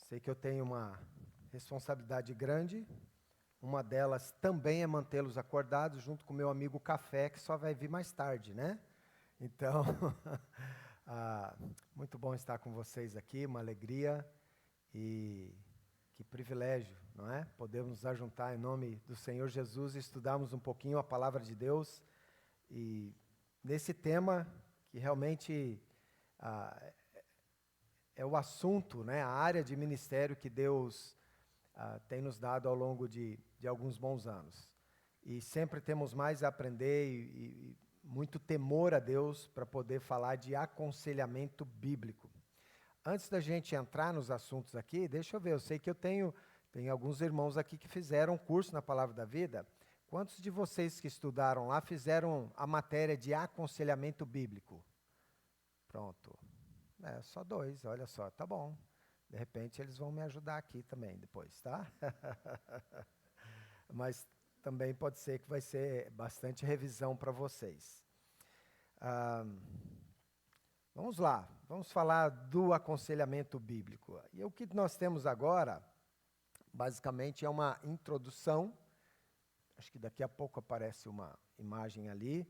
Sei que eu tenho uma responsabilidade grande. Uma delas também é mantê-los acordados, junto com o meu amigo Café, que só vai vir mais tarde, né? Então, muito bom estar com vocês aqui, uma alegria e que privilégio, não é? Podemos nos ajuntar em nome do Senhor Jesus e estudarmos um pouquinho a palavra de Deus e nesse tema que realmente é o assunto, né? A área de ministério que Deus tem nos dado ao longo de alguns bons anos. E sempre temos mais a aprender e muito temor a Deus para poder falar de aconselhamento bíblico. Antes da gente entrar nos assuntos aqui, deixa eu ver, eu sei que tem alguns irmãos aqui que fizeram um curso na Palavra da Vida. Quantos de vocês que estudaram lá fizeram a matéria de aconselhamento bíblico? Pronto. Só 2, olha só, tá bom. De repente eles vão me ajudar aqui também depois, tá? Mas também pode ser que vai ser bastante revisão para vocês. Vamos lá, vamos falar do aconselhamento bíblico. E o que nós temos agora, basicamente, é uma introdução. Acho que daqui a pouco aparece uma imagem ali.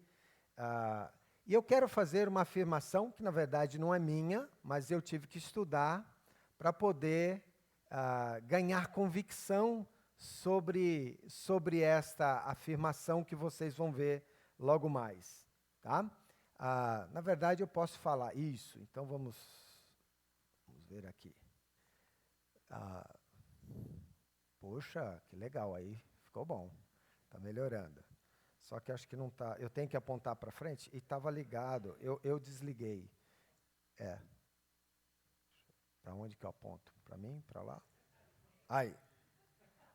E eu quero fazer uma afirmação que, na verdade, não é minha, mas eu tive que estudar para poder ganhar convicção sobre esta afirmação que vocês vão ver logo mais. Tá? Na verdade, eu posso falar isso, então vamos ver aqui. Poxa, que legal, aí ficou bom, está melhorando. Só que acho que não está, eu tenho que apontar para frente e estava ligado, eu desliguei. Para onde que eu aponto? Para mim? Para lá? Aí.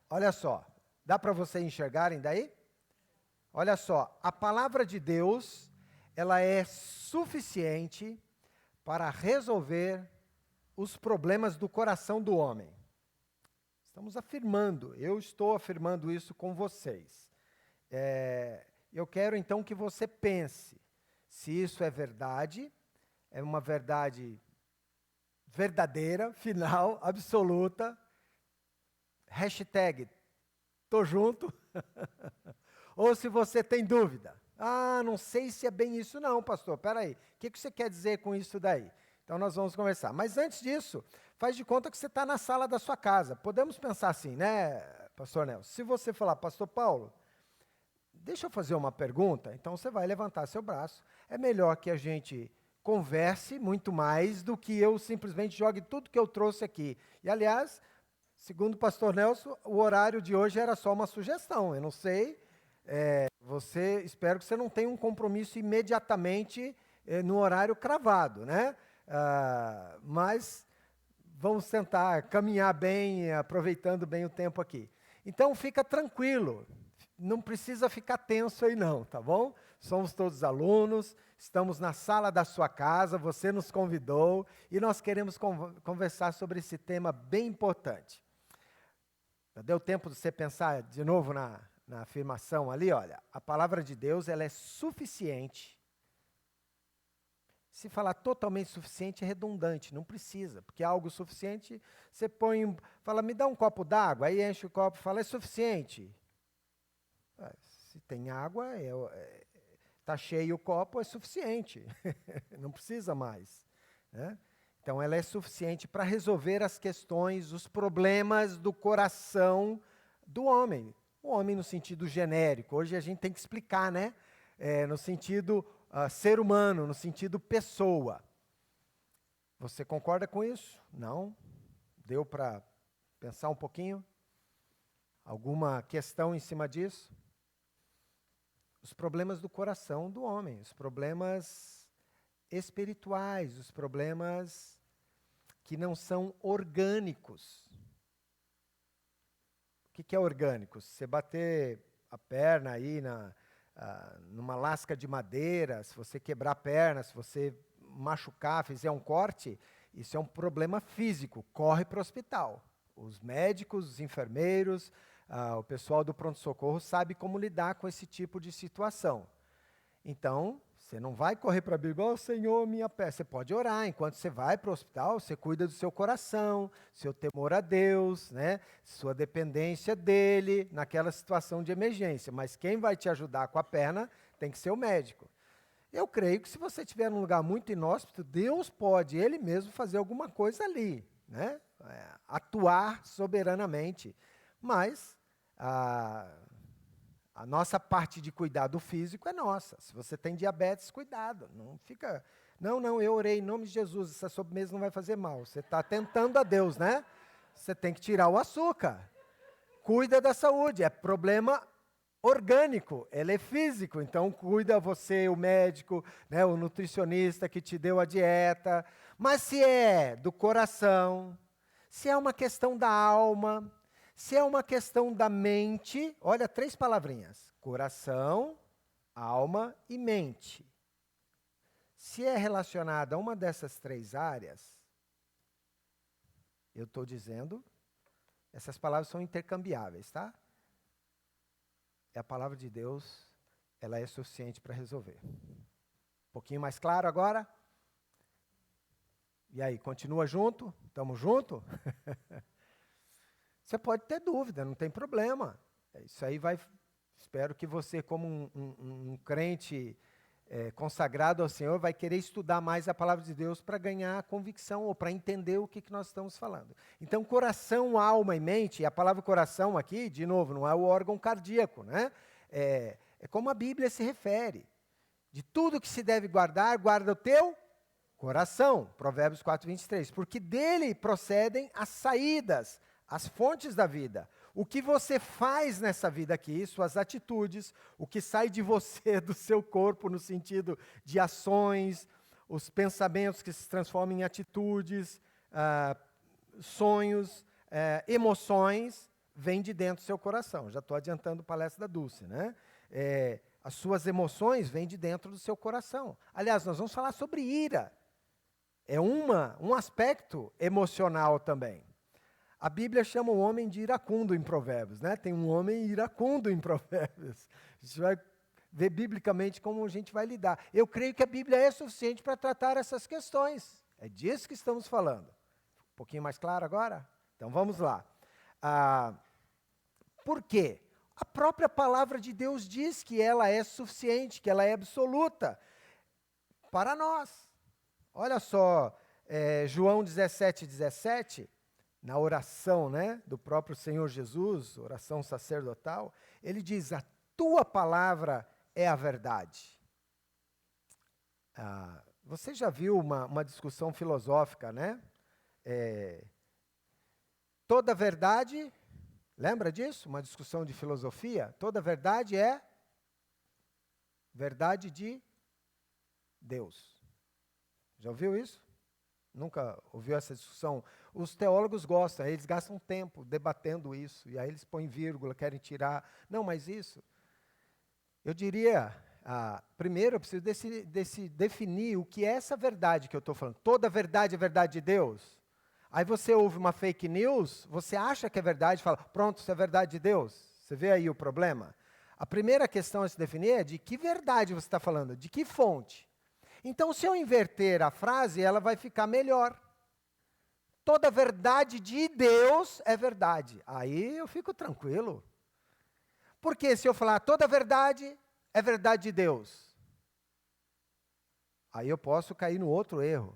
Olha só, dá para vocês enxergarem daí? Olha só, a palavra de Deus, ela é suficiente para resolver os problemas do coração do homem. Estamos afirmando, eu estou afirmando isso com vocês. Eu quero então que você pense se isso é verdade, é uma verdade verdadeira, final, absoluta, hashtag, tô junto, ou se você tem dúvida. Não sei se é bem isso não, pastor, peraí, o que você quer dizer com isso daí? Então nós vamos conversar. Mas antes disso, faz de conta que você está na sala da sua casa. Podemos pensar assim, né, pastor Nelson? Se você falar, pastor Paulo, deixa eu fazer uma pergunta, então você vai levantar seu braço. É melhor que a gente converse muito mais do que eu simplesmente jogue tudo que eu trouxe aqui. E, aliás, segundo o pastor Nelson, o horário de hoje era só uma sugestão. Eu não sei, espero que você não tenha um compromisso imediatamente no horário cravado, né? Mas vamos tentar caminhar bem, aproveitando bem o tempo aqui. Então, fica tranquilo. Não precisa ficar tenso aí não, tá bom? Somos todos alunos, estamos na sala da sua casa, você nos convidou e nós queremos conversar sobre esse tema bem importante. Já deu tempo de você pensar de novo na afirmação ali? Olha, a palavra de Deus ela é suficiente. Se falar totalmente suficiente é redundante, não precisa, porque é algo suficiente, você fala, me dá um copo d'água, aí enche o copo e fala, é suficiente. Se tem água, está cheio o copo, é suficiente. Não precisa mais. Né? Então, ela é suficiente para resolver as questões, os problemas do coração do homem. O homem no sentido genérico. Hoje a gente tem que explicar, né? No sentido ser humano, no sentido pessoa. Você concorda com isso? Não? Deu para pensar um pouquinho? Alguma questão em cima disso? Os problemas do coração do homem, os problemas espirituais, os problemas que não são orgânicos. O que é orgânico? Se você bater a perna aí numa lasca de madeira, se você quebrar a perna, se você machucar, fizer um corte, isso é um problema físico, corre para o hospital. Os médicos, os enfermeiros, o pessoal do pronto-socorro sabe como lidar com esse tipo de situação. Então, Você não vai correr para a Bíblia, ó Senhor, minha pé. Você pode orar. Enquanto você vai para o hospital, você cuida do seu coração, seu temor a Deus, né? Sua dependência dele naquela situação de emergência. Mas quem vai te ajudar com a perna tem que ser o médico. Eu creio que se você estiver num lugar muito inóspito, Deus pode, Ele mesmo, fazer alguma coisa ali, né? Atuar soberanamente. Mas a nossa parte de cuidar do físico é nossa. Se você tem diabetes, cuidado. Não fica, não, eu orei em nome de Jesus, essa sobremesa não vai fazer mal. Você está tentando a Deus, né? Você tem que tirar o açúcar. Cuida da saúde, é problema orgânico, ele é físico. Então, cuida você, o médico, né, o nutricionista que te deu a dieta. Mas se é do coração, se é uma questão da alma, se é uma questão da mente, olha, 3 palavrinhas: coração, alma e mente. Se é relacionada a uma dessas 3 áreas, eu estou dizendo, essas palavras são intercambiáveis, tá? A palavra de Deus, ela é suficiente para resolver. Um pouquinho mais claro agora? E aí, continua junto? Estamos juntos? Você pode ter dúvida, não tem problema. Isso aí vai, espero que você, como um crente consagrado ao Senhor, vai querer estudar mais a palavra de Deus para ganhar convicção ou para entender o que nós estamos falando. Então, coração, alma e mente, a palavra coração aqui, de novo, não é o órgão cardíaco, né? É como a Bíblia se refere. De tudo que se deve guardar, guarda o teu coração, Provérbios 4:23, porque dele procedem as saídas, as fontes da vida. O que você faz nessa vida aqui, suas atitudes, o que sai de você, do seu corpo, no sentido de ações, os pensamentos que se transformam em atitudes, sonhos, emoções, vêm de dentro do seu coração. Já estou adiantando a palestra da Dulce, né? As suas emoções vêm de dentro do seu coração. Aliás, nós vamos falar sobre ira. É um aspecto emocional também. A Bíblia chama o homem de iracundo em Provérbios, né? Tem um homem iracundo em Provérbios. A gente vai ver biblicamente como a gente vai lidar. Eu creio que a Bíblia é suficiente para tratar essas questões. É disso que estamos falando. Um pouquinho mais claro agora? Então vamos lá. Por quê? A própria palavra de Deus diz que ela é suficiente, que ela é absoluta para nós. Olha só, João 17:17. Na oração, né, do próprio Senhor Jesus, oração sacerdotal, ele diz: a tua palavra é a verdade. Você já viu uma discussão filosófica, né? Toda verdade, lembra disso? Uma discussão de filosofia? Toda verdade é verdade de Deus. Já ouviu isso? Nunca ouviu essa discussão? Os teólogos gostam, eles gastam tempo debatendo isso, e aí eles põem vírgula, querem tirar. Não, mas isso. Eu diria, primeiro eu preciso definir o que é essa verdade que eu estou falando. Toda verdade é verdade de Deus? Aí você ouve uma fake news, você acha que é verdade, fala, pronto, isso é verdade de Deus. Você vê aí o problema? A primeira questão a se definir é de que verdade você está falando, de que fonte. Então, se eu inverter a frase, ela vai ficar melhor. Toda verdade de Deus é verdade. Aí eu fico tranquilo. Porque se eu falar toda verdade é verdade de Deus, aí eu posso cair no outro erro.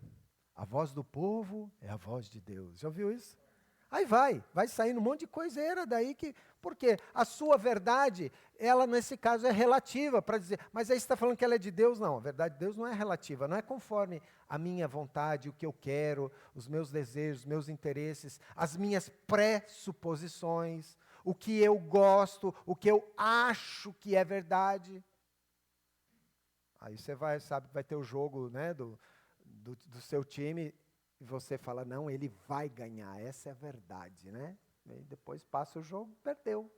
A voz do povo é a voz de Deus. Já ouviu isso? Aí vai saindo um monte de coiseira daí que... Porque a sua verdade, ela nesse caso é relativa para dizer, mas aí você está falando que ela é de Deus? Não, a verdade de Deus não é relativa, não é conforme a minha vontade, o que eu quero, os meus desejos, os meus interesses, as minhas pressuposições, o que eu gosto, o que eu acho que é verdade. Aí você vai ter o jogo, né, do seu time, e você fala, não, ele vai ganhar, essa é a verdade, né? E depois passa o jogo, perdeu.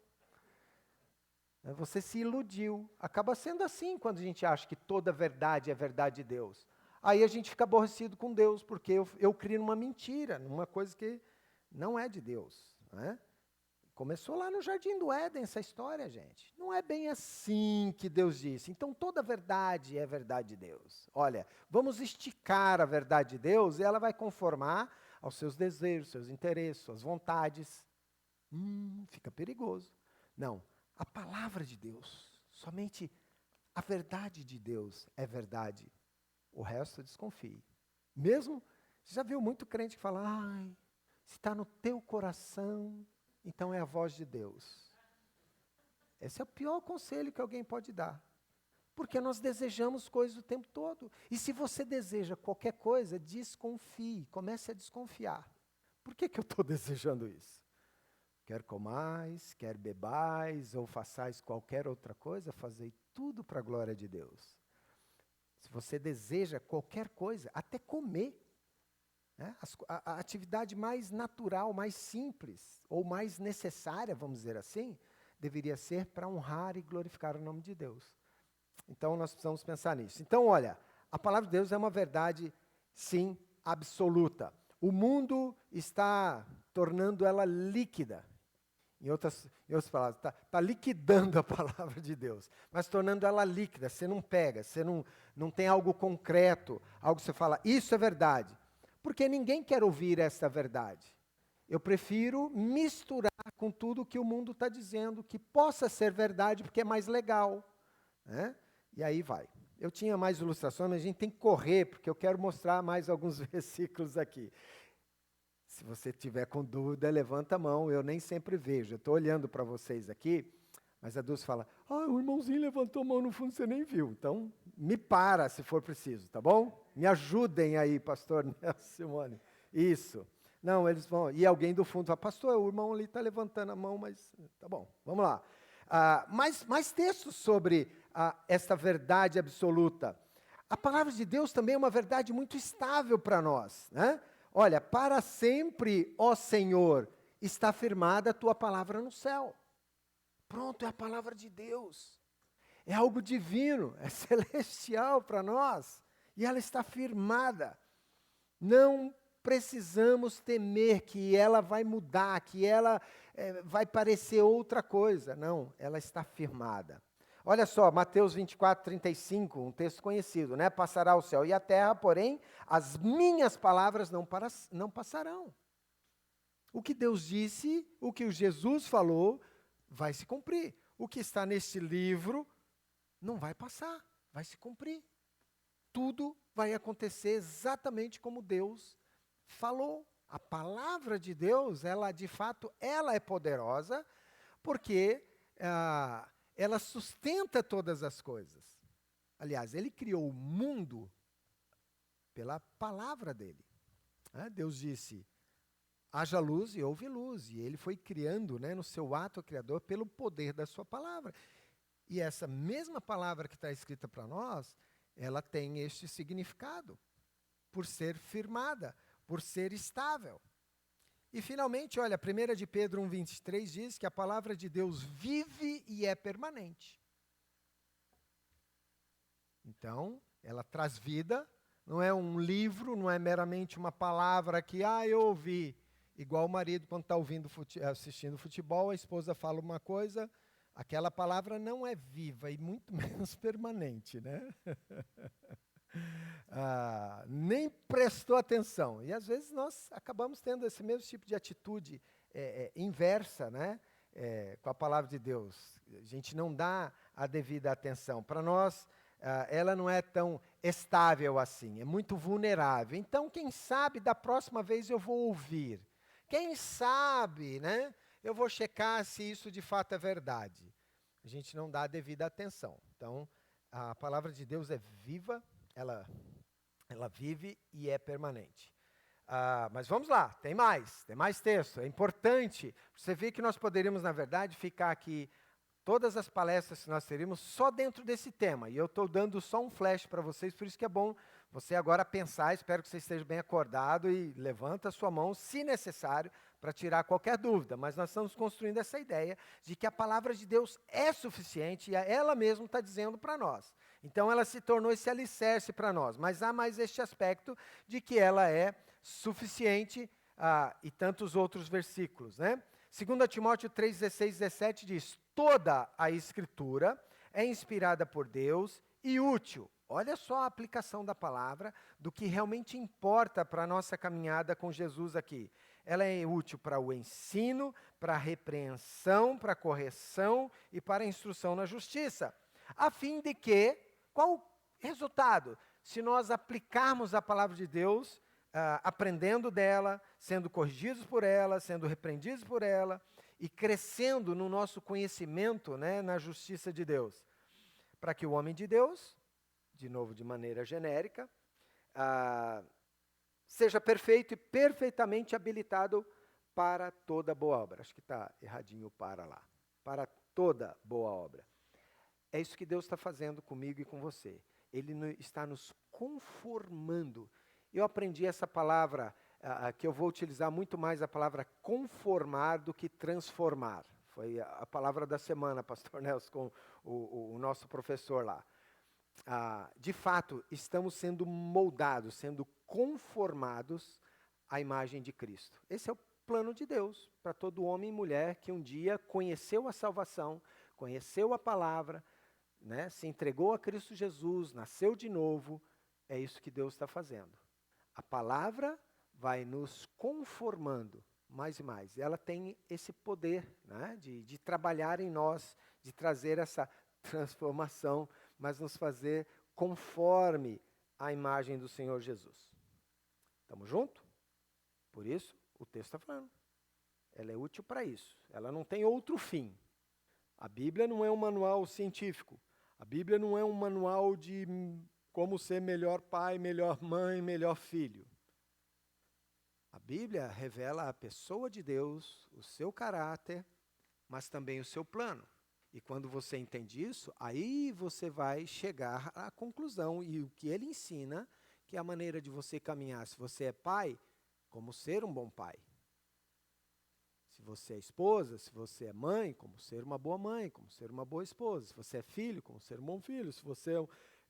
Você se iludiu. Acaba sendo assim quando a gente acha que toda verdade é verdade de Deus. Aí a gente fica aborrecido com Deus, porque eu crio numa mentira, numa coisa que não é de Deus, né? começou lá no Jardim do Éden essa história, gente. Não é bem assim que Deus disse. Então toda verdade é verdade de Deus. Olha, vamos esticar a verdade de Deus e ela vai conformar aos seus desejos, seus interesses, suas vontades. Fica perigoso. Não, a palavra de Deus, somente a verdade de Deus é verdade. O resto desconfie. Mesmo, você já viu muito crente que fala, se está no teu coração, então é a voz de Deus. Esse é o pior conselho que alguém pode dar. Porque nós desejamos coisas o tempo todo. E se você deseja qualquer coisa, desconfie, comece a desconfiar. Por que eu estou desejando isso? Quer comais, quer bebais, ou façais qualquer outra coisa, fazei tudo para a glória de Deus. Se você deseja qualquer coisa, até comer, né? A atividade mais natural, mais simples, ou mais necessária, vamos dizer assim, deveria ser para honrar e glorificar o nome de Deus. Então, nós precisamos pensar nisso. Então, olha, a palavra de Deus é uma verdade, sim, absoluta. O mundo está tornando ela líquida. Em outras palavras, está liquidando a palavra de Deus, mas tornando ela líquida. Você não pega, você não tem algo concreto, algo que você fala, isso é verdade. Porque ninguém quer ouvir essa verdade. Eu prefiro misturar com tudo que o mundo está dizendo, que possa ser verdade, porque é mais legal. Né? E aí vai. Eu tinha mais ilustrações, mas a gente tem que correr, porque eu quero mostrar mais alguns versículos aqui. Se você tiver com dúvida, levanta a mão, eu nem sempre vejo. Eu estou olhando para vocês aqui, mas a Dulce fala, o irmãozinho levantou a mão no fundo, você nem viu. Então, me para se for preciso, tá bom? Me ajudem aí, pastor Simone. Isso. Não, eles vão, e alguém do fundo fala, pastor, o irmão ali está levantando a mão, mas tá bom, vamos lá. Mais textos sobre esta verdade absoluta. A palavra de Deus também é uma verdade muito estável para nós, né? Olha, para sempre, ó Senhor, está firmada a tua palavra no céu. Pronto, é a palavra de Deus. É algo divino, é celestial para nós. E ela está firmada. Não precisamos temer que ela vai mudar, que ela vai parecer outra coisa. Não, ela está firmada. Olha só, Mateus 24, 35, um texto conhecido, né? Passará o céu e a terra, porém, as minhas palavras não passarão. O que Deus disse, o que Jesus falou, vai se cumprir. O que está neste livro não vai passar, vai se cumprir. Tudo vai acontecer exatamente como Deus falou. A palavra de Deus, ela de fato, ela é poderosa, porque ela sustenta todas as coisas. Aliás, ele criou o mundo pela palavra dele. Deus disse, haja luz e houve luz. E ele foi criando, né, no seu ato criador pelo poder da sua palavra. E essa mesma palavra que está escrita para nós, ela tem este significado, por ser firmada, por ser estável. E finalmente, olha, 1 de Pedro 1,23 diz que a palavra de Deus vive e é permanente. Então, ela traz vida, não é um livro, não é meramente uma palavra que, eu ouvi. Igual o marido, quando está assistindo futebol, a esposa fala uma coisa, aquela palavra não é viva e muito menos permanente, né? Nem prestou atenção. E às vezes nós acabamos tendo esse mesmo tipo de atitude inversa, né? Com a palavra de Deus. A gente não dá a devida atenção. Para nós, ela não é tão estável assim, é muito vulnerável. Então, quem sabe, da próxima vez eu vou ouvir. Quem sabe, né? Eu vou checar se isso de fato é verdade. A gente não dá a devida atenção. Então, a palavra de Deus é viva, ela vive e é permanente. Mas vamos lá, tem mais texto. É importante, você vê que nós poderíamos, na verdade, ficar aqui, todas as palestras que nós teríamos, só dentro desse tema. E eu estou dando só um flash para vocês, por isso que é bom você agora pensar, espero que você esteja bem acordado e levanta a sua mão, se necessário, para tirar qualquer dúvida. Mas nós estamos construindo essa ideia de que a palavra de Deus é suficiente e ela mesma está dizendo para nós. Então ela se tornou esse alicerce para nós. Mas há mais este aspecto de que ela é suficiente e tantos outros versículos, né? 2 Timóteo 3, 16, 17 diz: toda a Escritura é inspirada por Deus e útil. Olha só a aplicação da palavra, do que realmente importa para a nossa caminhada com Jesus aqui. Ela é útil para o ensino, para a repreensão, para a correção e para a instrução na justiça. A fim de que, qual o resultado? Se nós aplicarmos a palavra de Deus, aprendendo dela, sendo corrigidos por ela, sendo repreendidos por ela e crescendo no nosso conhecimento, né, na justiça de Deus. Para que o homem de Deus, de novo de maneira genérica, seja perfeito e perfeitamente habilitado para toda boa obra. Acho que está erradinho para lá. Para toda boa obra. É isso que Deus está fazendo comigo e com você. Ele está nos conformando. Eu aprendi essa palavra, que eu vou utilizar muito mais a palavra conformar do que transformar. Foi a palavra da semana, pastor Nelson, com o nosso professor lá. De fato, estamos sendo moldados, sendo conformados à imagem de Cristo. Esse é o plano de Deus para todo homem e mulher que um dia conheceu a salvação, conheceu a palavra, né, se entregou a Cristo Jesus, nasceu de novo. É isso que Deus está fazendo. A palavra vai nos conformando mais e mais. Ela tem esse poder, né, de trabalhar em nós, de trazer essa transformação, mas nos fazer conforme a imagem do Senhor Jesus. Estamos juntos? Por isso, o texto está falando. Ela é útil para isso. Ela não tem outro fim. A Bíblia não é um manual científico. A Bíblia não é um manual de como ser melhor pai, melhor mãe, melhor filho. A Bíblia revela a pessoa de Deus, o seu caráter, mas também o seu plano. E quando você entende isso, aí você vai chegar à conclusão e o que ele ensina, que é a maneira de você caminhar. Se você é pai, como ser um bom pai. Se você é esposa, se você é mãe, como ser uma boa mãe, como ser uma boa esposa. Se você é filho, como ser um bom filho. Se você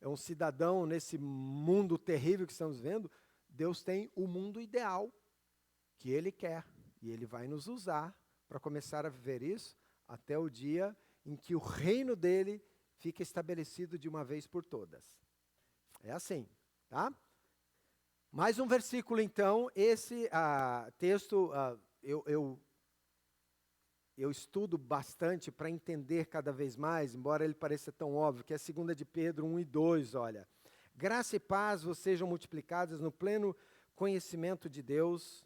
é um cidadão nesse mundo terrível que estamos vendo, Deus tem o mundo ideal que Ele quer. E Ele vai nos usar para começar a viver isso até o dia em que o reino dele fica estabelecido de uma vez por todas. É assim, tá? Mais um versículo, então. Esse texto eu estudo bastante para entender cada vez mais, embora ele pareça tão óbvio, que é 2 de Pedro 1 e 2, olha. Graça e paz vos sejam multiplicadas no pleno conhecimento de Deus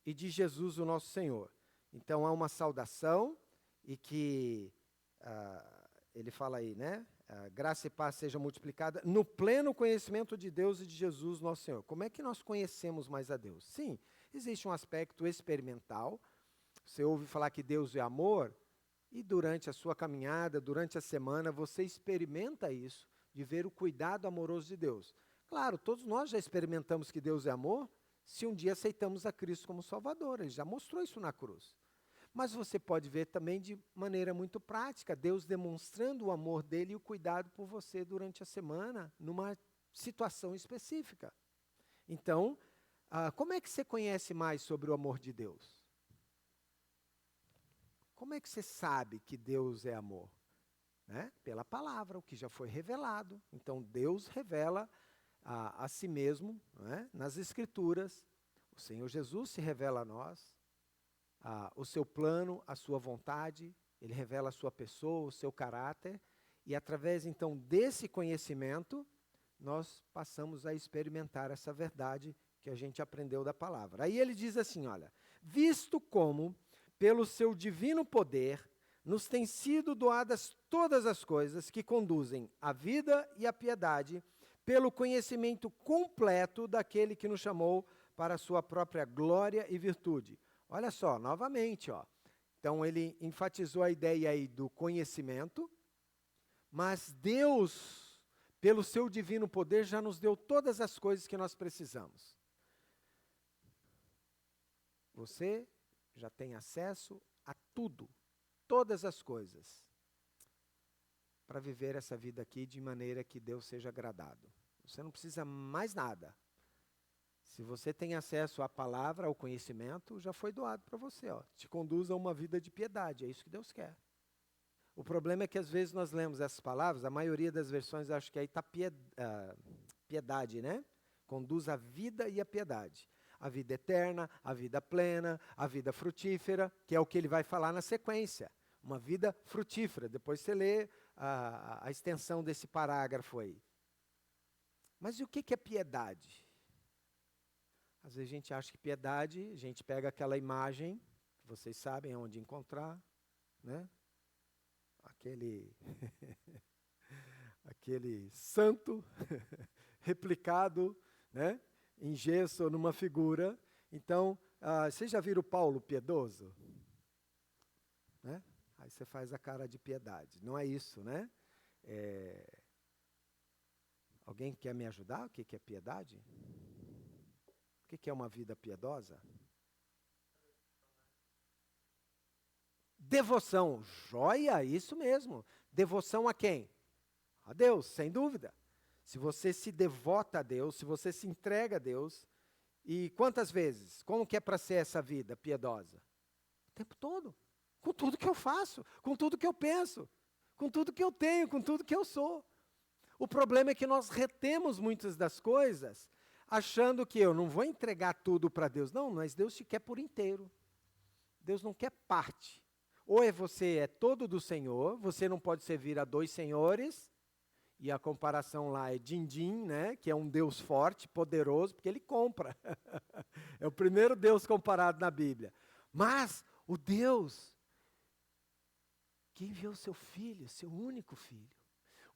e de Jesus, o nosso Senhor. Então, há uma saudação e que, ele fala aí, né? Graça e paz sejam multiplicadas no pleno conhecimento de Deus e de Jesus, nosso Senhor. Como é que nós conhecemos mais a Deus? Sim, existe um aspecto experimental. Você ouve falar que Deus é amor, e durante a sua caminhada, durante a semana, você experimenta isso, de ver o cuidado amoroso de Deus. Claro, todos nós já experimentamos que Deus é amor, se um dia aceitamos a Cristo como Salvador. Ele já mostrou isso na cruz. Mas você pode ver também de maneira muito prática, Deus demonstrando o amor dele e o cuidado por você durante a semana, numa situação específica. Então, como é que você conhece mais sobre o amor de Deus? Como é que você sabe que Deus é amor? Né? Pela palavra, o que já foi revelado. Então, Deus revela a si mesmo, né? Nas Escrituras. O Senhor Jesus se revela a nós. O seu plano, a sua vontade. Ele revela a sua pessoa, o seu caráter. E através, então, desse conhecimento, nós passamos a experimentar essa verdade que a gente aprendeu da palavra. Aí ele diz assim, olha, visto como pelo seu divino poder, nos têm sido doadas todas as coisas que conduzem à vida e à piedade, pelo conhecimento completo daquele que nos chamou para a sua própria glória e virtude. Olha só, novamente, ó. Então ele enfatizou a ideia aí do conhecimento, mas Deus, pelo seu divino poder, já nos deu todas as coisas que nós precisamos. Você já tem acesso a tudo, todas as coisas, para viver essa vida aqui de maneira que Deus seja agradado. Você não precisa mais nada. Se você tem acesso à palavra, ao conhecimento, já foi doado para você. Ó. Te conduz a uma vida de piedade, é isso que Deus quer. O problema é que às vezes nós lemos essas palavras, a maioria das versões acho que aí está piedade, né? Conduz a vida e a piedade. A vida eterna, a vida plena, a vida frutífera, que é o que ele vai falar na sequência. Uma vida frutífera. Depois você lê a extensão desse parágrafo aí. Mas e o que é piedade? Às vezes a gente acha que piedade, a gente pega aquela imagem, que vocês sabem onde encontrar, né? Aquele santo replicado, né? Em gesso ou numa figura. Então, vocês já viram Paulo piedoso? Né? Aí você faz a cara de piedade. Não é isso, né? Alguém quer me ajudar? O que é piedade? O que é uma vida piedosa? Devoção. Joia, isso mesmo. Devoção a quem? A Deus, sem dúvida. Se você se devota a Deus, se você se entrega a Deus, e quantas vezes? Como que é para ser essa vida piedosa? O tempo todo. Com tudo que eu faço, com tudo que eu penso, com tudo que eu tenho, com tudo que eu sou. O problema é que nós retemos muitas das coisas, achando que eu não vou entregar tudo para Deus. Não, mas Deus te quer por inteiro. Deus não quer parte. Ou você é todo do Senhor, você não pode servir a dois senhores, e a comparação lá é din-din, né, que é um Deus forte, poderoso, porque ele compra. É o primeiro Deus comparado na Bíblia. Mas o Deus que enviou seu filho, seu único filho,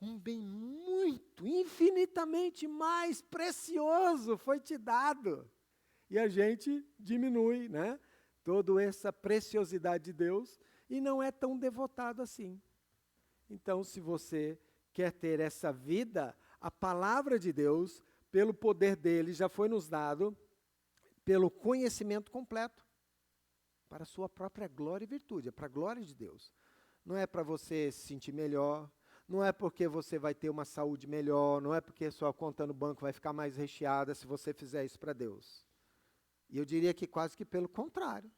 um bem muito, infinitamente mais precioso foi te dado. E a gente diminui, né, toda essa preciosidade de Deus e não é tão devotado assim. Então, se você quer ter essa vida, a palavra de Deus, pelo poder dele, já foi nos dado pelo conhecimento completo, para a sua própria glória e virtude, é para a glória de Deus. Não é para você se sentir melhor, não é porque você vai ter uma saúde melhor, não é porque sua conta no banco vai ficar mais recheada se você fizer isso para Deus. E eu diria que quase que pelo contrário.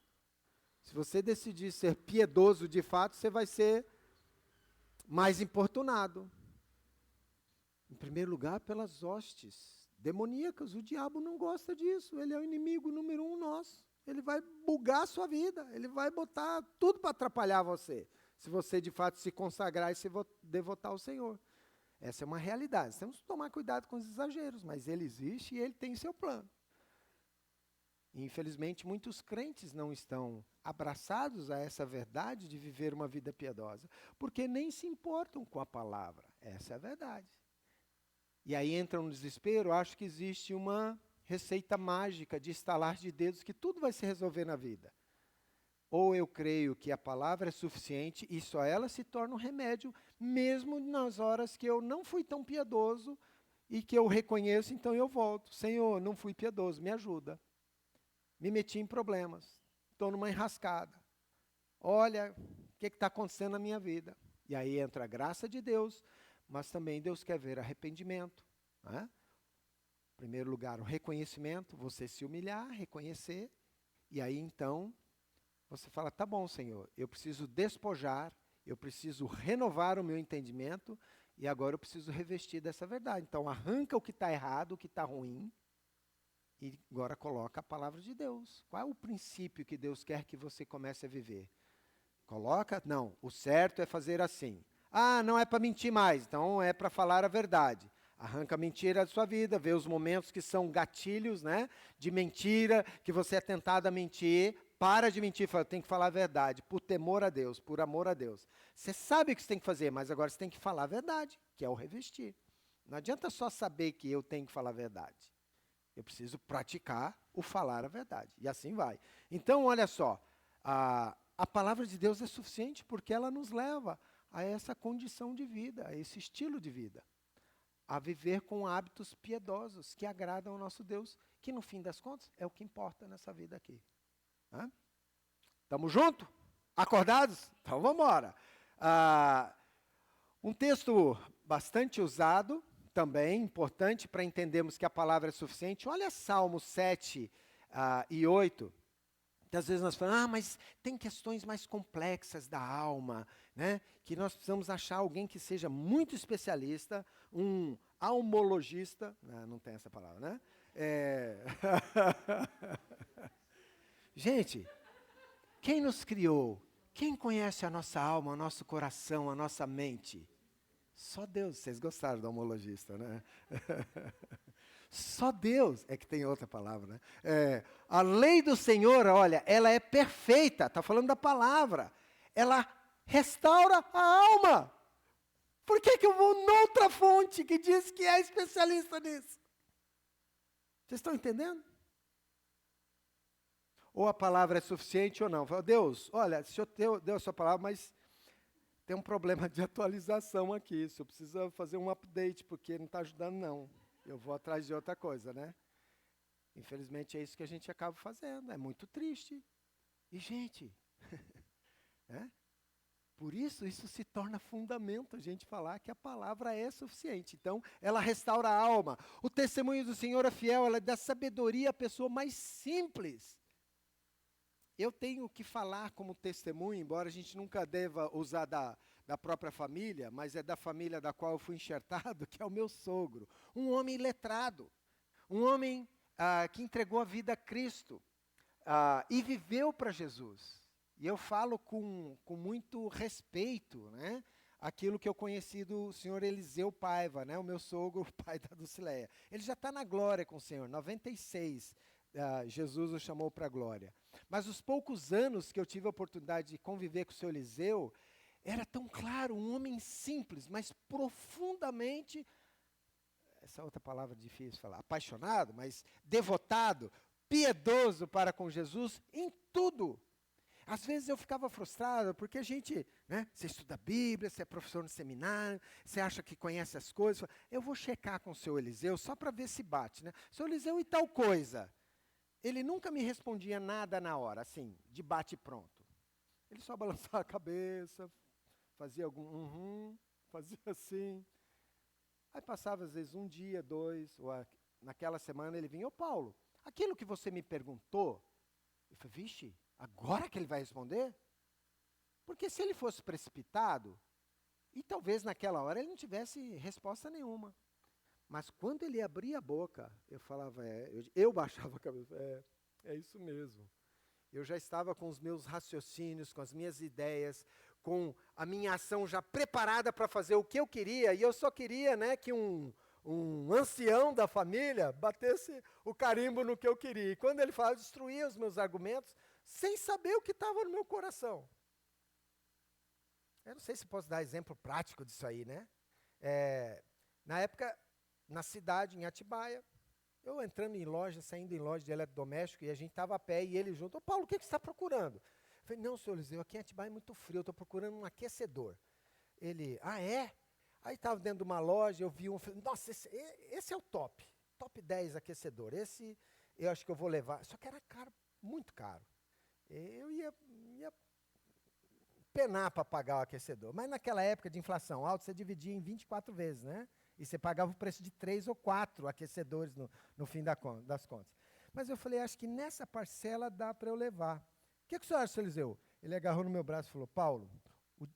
Se você decidir ser piedoso de fato, você vai ser mais importunado. Em primeiro lugar, pelas hostes demoníacas. O diabo não gosta disso, ele é o inimigo número 1 nosso. Ele vai bugar a sua vida, ele vai botar tudo para atrapalhar você, se você de fato se consagrar e se devotar ao Senhor. Essa é uma realidade. Temos que tomar cuidado com os exageros, mas ele existe e ele tem seu plano. E, infelizmente, muitos crentes não estão abraçados a essa verdade de viver uma vida piedosa, porque nem se importam com a palavra. Essa é a verdade. E aí entram no desespero, acho que existe uma receita mágica de estalar de dedos que tudo vai se resolver na vida. Ou eu creio que a palavra é suficiente e só ela se torna um remédio, mesmo nas horas que eu não fui tão piedoso e que eu reconheço, então eu volto. Senhor, não fui piedoso, me ajuda. Me meti em problemas, estou numa enrascada. Olha o que está acontecendo na minha vida. E aí entra a graça de Deus, mas também Deus quer ver arrependimento. Né? Em primeiro lugar, o reconhecimento, você se humilhar, reconhecer, e aí então você fala, tá bom, Senhor, eu preciso despojar, eu preciso renovar o meu entendimento, e agora eu preciso revestir dessa verdade. Então arranca o que está errado, o que está ruim, e agora coloca a palavra de Deus. Qual é o princípio que Deus quer que você comece a viver? Coloca, não, o certo é fazer assim. Ah, não é para mentir mais, então é para falar a verdade. Arranca a mentira da sua vida, vê os momentos que são gatilhos, né, de mentira, que você é tentado a mentir, para de mentir, fala, tem que falar a verdade, por temor a Deus, por amor a Deus. Você sabe o que você tem que fazer, mas agora você tem que falar a verdade, que é o revestir. Não adianta só saber que eu tenho que falar a verdade. Eu preciso praticar o falar a verdade. E assim vai. Então, olha só, a palavra de Deus é suficiente porque ela nos leva a essa condição de vida, a esse estilo de vida. A viver com hábitos piedosos que agradam ao nosso Deus, que no fim das contas é o que importa nessa vida aqui. Estamos juntos? Acordados? Então vamos embora. Um texto bastante usado também importante para entendermos que a palavra é suficiente. Olha Salmos 7 e 8. Que às vezes nós falamos, mas tem questões mais complexas da alma, né? Que nós precisamos achar alguém que seja muito especialista, um almologista, não tem essa palavra, né? Gente, quem nos criou? Quem conhece a nossa alma, o nosso coração, a nossa mente? Só Deus. Vocês gostaram do almologista, né? Só Deus, é que tem outra palavra, né? A lei do Senhor, olha, ela é perfeita, está falando da palavra. Ela restaura a alma. Por que eu vou noutra fonte que diz que é especialista nisso? Vocês estão entendendo? Ou a palavra é suficiente ou não. Fala, Deus, olha, o Senhor deu a sua palavra, mas tem um problema de atualização aqui. O Senhor precisa fazer um update, porque não está ajudando não. Eu vou atrás de outra coisa, né? Infelizmente é isso que a gente acaba fazendo. É muito triste. E, gente, por isso se torna fundamento a gente falar que a palavra é suficiente. Então, ela restaura a alma. O testemunho do Senhor é fiel, ela dá sabedoria à pessoa mais simples. Eu tenho que falar como testemunho, embora a gente nunca deva usar da própria família, mas é da família da qual eu fui enxertado, que é o meu sogro. Um homem letrado, um homem que entregou a vida a Cristo e viveu para Jesus. E eu falo com muito respeito, né, aquilo que eu conheci do senhor Eliseu Paiva, né, o meu sogro, o pai da Dulcileia. Ele já está na glória com o Senhor, 96, Jesus o chamou para a glória. Mas os poucos anos que eu tive a oportunidade de conviver com o senhor Eliseu, era tão claro, um homem simples, mas profundamente, essa outra palavra difícil de falar, apaixonado, mas devotado, piedoso para com Jesus em tudo. Às vezes eu ficava frustrado, porque a gente, né, você estuda a Bíblia, você é professor no seminário, você acha que conhece as coisas, eu vou checar com o seu Eliseu só para ver se bate, né? Seu Eliseu e tal coisa. Ele nunca me respondia nada na hora, assim, de bate pronto. Ele só balançava a cabeça, fazia fazia assim. Aí passava às vezes um dia, dois, ou naquela semana ele vinha, Paulo, aquilo que você me perguntou, eu falei, vixe, agora que ele vai responder? Porque se ele fosse precipitado, e talvez naquela hora ele não tivesse resposta nenhuma. Mas quando ele abria a boca, eu falava, eu baixava a cabeça, é isso mesmo. Eu já estava com os meus raciocínios, com as minhas ideias, com a minha ação já preparada para fazer o que eu queria, e eu só queria, né, que um ancião da família batesse o carimbo no que eu queria. E quando ele falava, destruía os meus argumentos, sem saber o que estava no meu coração. Eu não sei se posso dar exemplo prático disso aí, né? Na época, na cidade, em Atibaia, eu entrando em loja, saindo em loja de eletrodoméstico, e a gente estava a pé, e ele junto, Paulo, o que você está procurando? Eu falei, não, senhor Eliseu, aqui em Atibaia é muito frio, eu estou procurando um aquecedor. Ele, é? Aí estava dentro de uma loja, eu vi falei, nossa, esse é o top 10 aquecedor, esse eu acho que eu vou levar, só que era caro, muito caro. Eu ia penar para pagar o aquecedor, mas naquela época de inflação alta, você dividia em 24 vezes, né? E você pagava o preço de 3 ou 4 aquecedores no fim das contas. Mas eu falei, acho que nessa parcela dá para eu levar. O que o senhor acha, seu Eliseu? Ele agarrou no meu braço e falou, Paulo,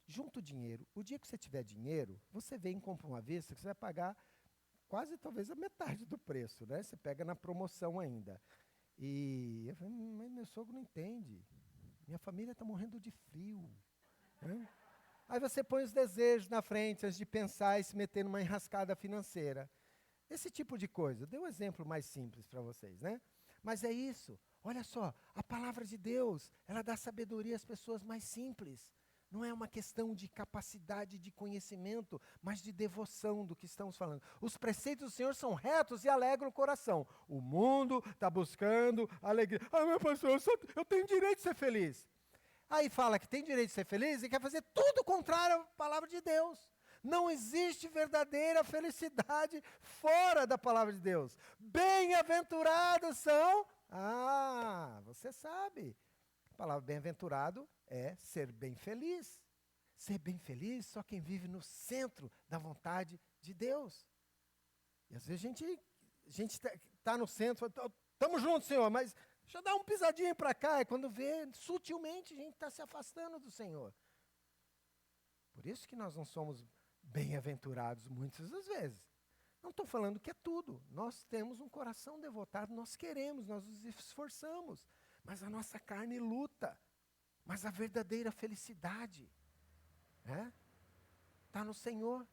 junta o dinheiro. O dia que você tiver dinheiro, você vem e compra uma vista que você vai pagar quase, talvez, a metade do preço, né? Você pega na promoção ainda. E eu falei, mas meu sogro não entende. Minha família está morrendo de frio. Né? Aí você põe os desejos na frente antes de pensar e se meter numa enrascada financeira. Esse tipo de coisa. Dei um exemplo mais simples para vocês, né? Mas é isso. Olha só, a palavra de Deus, ela dá sabedoria às pessoas mais simples. Não é uma questão de capacidade de conhecimento, mas de devoção do que estamos falando. Os preceitos do Senhor são retos e alegram o coração. O mundo está buscando alegria. Meu pastor, eu tenho direito de ser feliz. Aí fala que tem direito de ser feliz e quer fazer tudo contrário à palavra de Deus. Não existe verdadeira felicidade fora da palavra de Deus. Bem-aventurados são... você sabe. A palavra bem-aventurado é ser bem feliz. Ser bem feliz só quem vive no centro da vontade de Deus. E às vezes a gente tá no centro, estamos juntos, Senhor, mas deixa eu dar um pisadinho para cá. E quando vê, sutilmente a gente está se afastando do Senhor. Por isso que nós não somos bem-aventurados muitas das vezes. Não estou falando que é tudo. Nós temos um coração devotado, nós queremos, nós nos esforçamos. Mas a nossa carne luta. Mas a verdadeira felicidade está no Senhor.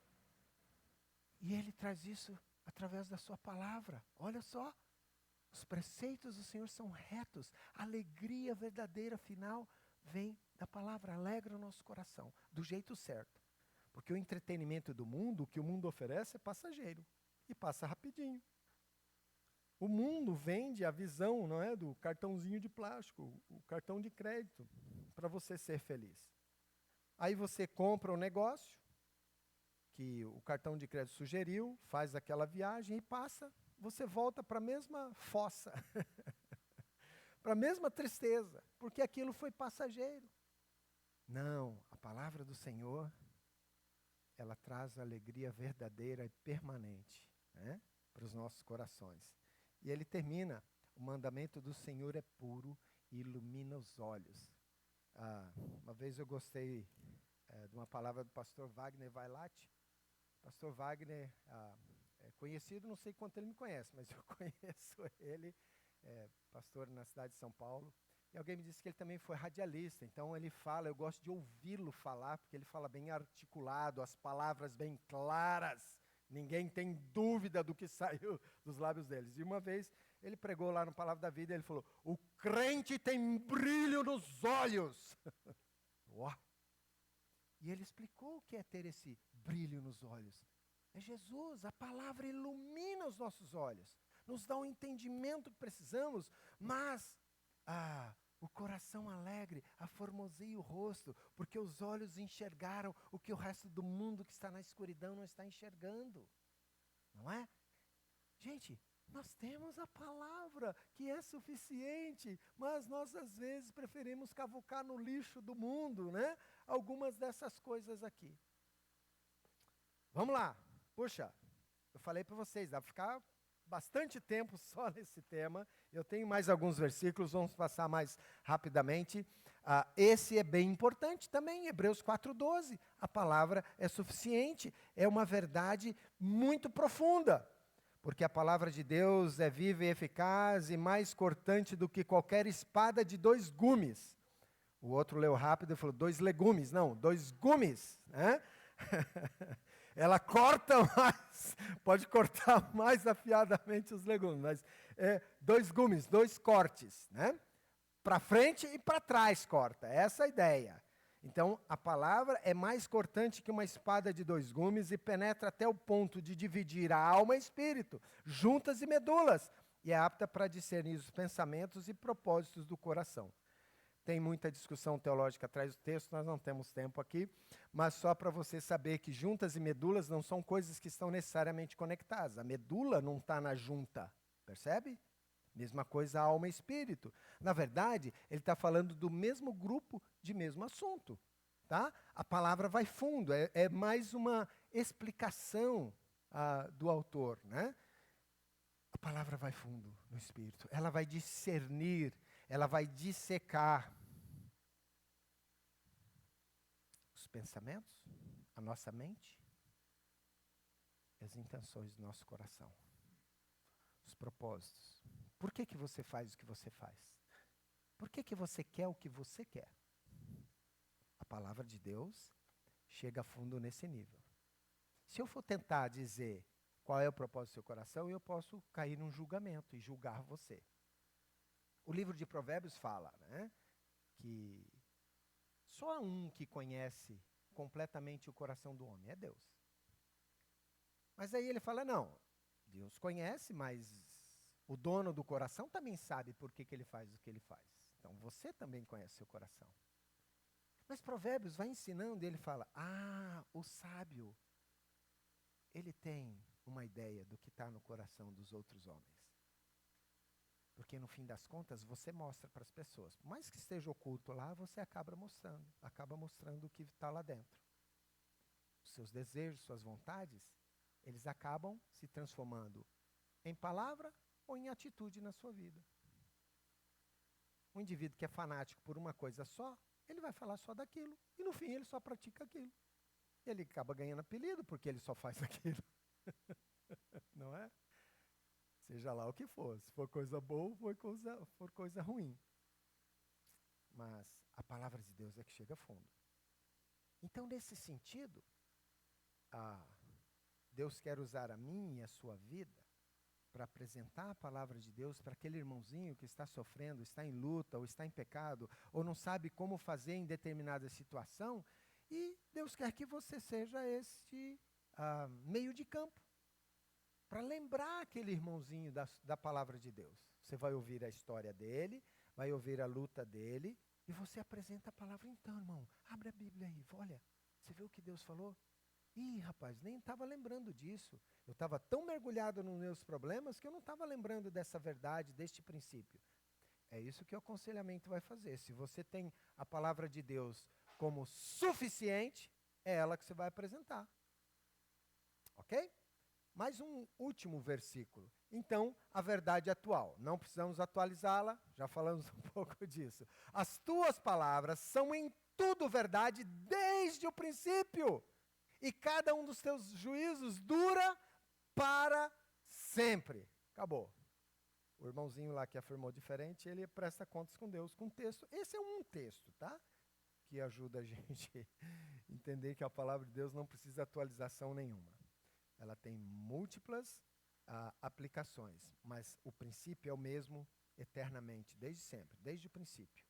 E Ele traz isso através da sua palavra. Olha só, os preceitos do Senhor são retos. A alegria verdadeira final vem da palavra, alegra o nosso coração, do jeito certo. Porque o entretenimento do mundo, o que o mundo oferece é passageiro e passa rapidinho. O mundo vende a visão, não é, do cartãozinho de plástico, o cartão de crédito, para você ser feliz. Aí você compra um negócio que o cartão de crédito sugeriu, faz aquela viagem e passa, você volta para a mesma fossa, para a mesma tristeza, porque aquilo foi passageiro. Não, a palavra do Senhor, ela traz alegria verdadeira e permanente, para os nossos corações. E ele termina, o mandamento do Senhor é puro e ilumina os olhos. Uma vez eu gostei de uma palavra do pastor Wagner Vailate. Pastor Wagner é conhecido, não sei quanto ele me conhece, mas eu conheço ele, pastor na cidade de São Paulo. E alguém me disse que ele também foi radialista, então ele fala, eu gosto de ouvi-lo falar, porque ele fala bem articulado, as palavras bem claras, ninguém tem dúvida do que saiu dos lábios deles. E uma vez ele pregou lá no Palavra da Vida, ele falou, o crente tem brilho nos olhos. Uau! E ele explicou o que é ter esse brilho nos olhos. É Jesus, a palavra ilumina os nossos olhos, nos dá o entendimento que precisamos, mas o coração alegre aformoseia o rosto, porque os olhos enxergaram o que o resto do mundo que está na escuridão não está enxergando. Não é? Gente, nós temos a palavra que é suficiente, mas nós às vezes preferimos cavucar no lixo do mundo, né? Algumas dessas coisas aqui. Vamos lá, puxa, eu falei para vocês, dá para ficar bastante tempo só nesse tema. Eu tenho mais alguns versículos, vamos passar mais rapidamente. Esse é bem importante também, Hebreus 4:12. A palavra é suficiente, é uma verdade muito profunda. Porque a palavra de Deus é viva e eficaz e mais cortante do que qualquer espada de 2 gumes. O outro leu rápido e falou 2 legumes. Não, 2 gumes. Né? Ela corta mais, pode cortar mais afiadamente os legumes, mas 2 gumes, 2 cortes, né? Para frente e para trás corta, essa é a ideia. Então, a palavra é mais cortante que uma espada de 2 gumes e penetra até o ponto de dividir a alma e espírito, juntas e medulas, e é apta para discernir os pensamentos e propósitos do coração. Tem muita discussão teológica atrás do texto, nós não temos tempo aqui, mas só para você saber que juntas e medulas não são coisas que estão necessariamente conectadas. A medula não está na junta, percebe? Mesma coisa a alma e espírito. Na verdade, ele está falando do mesmo grupo de mesmo assunto. Tá? A palavra vai fundo, é mais uma explicação do autor. Né? A palavra vai fundo no espírito, ela vai discernir, ela vai dissecar os pensamentos, a nossa mente, as intenções do nosso coração, os propósitos. Por que você faz o que você faz? Por que você quer o que você quer? A palavra de Deus chega a fundo nesse nível. Se eu for tentar dizer qual é o propósito do seu coração, eu posso cair num julgamento e julgar você. O livro de Provérbios fala, né, que só há um que conhece completamente o coração do homem, é Deus. Mas aí ele fala, não, Deus conhece, mas o dono do coração também sabe por que ele faz o que ele faz. Então você também conhece seu coração. Mas Provérbios vai ensinando e ele fala, o sábio, ele tem uma ideia do que está no coração dos outros homens. Porque no fim das contas, você mostra para as pessoas. Por mais que esteja oculto lá, você acaba mostrando o que está lá dentro. Os seus desejos, suas vontades, eles acabam se transformando em palavra ou em atitude na sua vida. Um indivíduo que é fanático por uma coisa só, ele vai falar só daquilo, e no fim ele só pratica aquilo. Ele acaba ganhando apelido porque ele só faz aquilo. Não é? Seja lá o que for, se for coisa boa, for coisa ruim. Mas a palavra de Deus é que chega a fundo. Então, nesse sentido, Deus quer usar a mim e a sua vida para apresentar a palavra de Deus para aquele irmãozinho que está sofrendo, está em luta, ou está em pecado, ou não sabe como fazer em determinada situação, e Deus quer que você seja este meio de campo, para lembrar aquele irmãozinho da palavra de Deus. Você vai ouvir a história dele, vai ouvir a luta dele, e você apresenta a palavra. Então, irmão, abre a Bíblia aí, olha, você viu o que Deus falou? Ih, rapaz, nem estava lembrando disso. Eu estava tão mergulhado nos meus problemas que eu não estava lembrando dessa verdade, deste princípio. É isso que o aconselhamento vai fazer. Se você tem a palavra de Deus como suficiente, é ela que você vai apresentar. Ok? Mais um último versículo. Então, a verdade atual. Não precisamos atualizá-la, já falamos um pouco disso. As tuas palavras são em tudo verdade desde o princípio. E cada um dos teus juízos dura para sempre. Acabou. O irmãozinho lá que afirmou diferente, ele presta contas com Deus com texto. Esse é um texto, tá? Que ajuda a gente a entender que a palavra de Deus não precisa de atualização nenhuma. Ela tem múltiplas aplicações, mas o princípio é o mesmo eternamente, desde sempre, desde o princípio.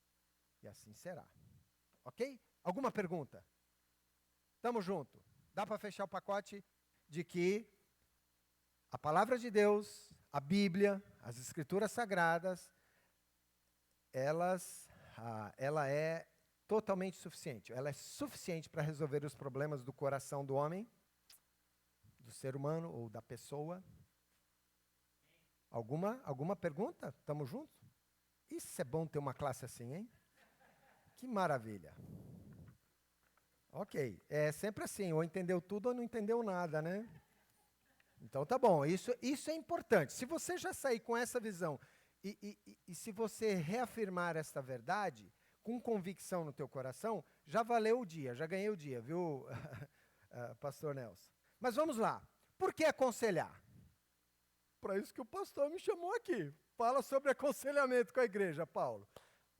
E assim será. Ok? Alguma pergunta? Tamo junto. Dá para fechar o pacote de que a palavra de Deus, a Bíblia, as Escrituras Sagradas, ela é totalmente suficiente. Ela é suficiente para resolver os problemas do coração do homem, do ser humano ou da pessoa. Alguma pergunta? Tamo junto? Isso é bom ter uma classe assim, hein? Que maravilha. Ok, é sempre assim, ou entendeu tudo ou não entendeu nada, né? Então tá bom, isso é importante. Se você já sair com essa visão e se você reafirmar esta verdade com convicção no teu coração, já valeu o dia, já ganhei o dia, viu, pastor Nelson? Mas vamos lá, por que aconselhar? Para isso que o pastor me chamou aqui. Fala sobre aconselhamento com a igreja, Paulo.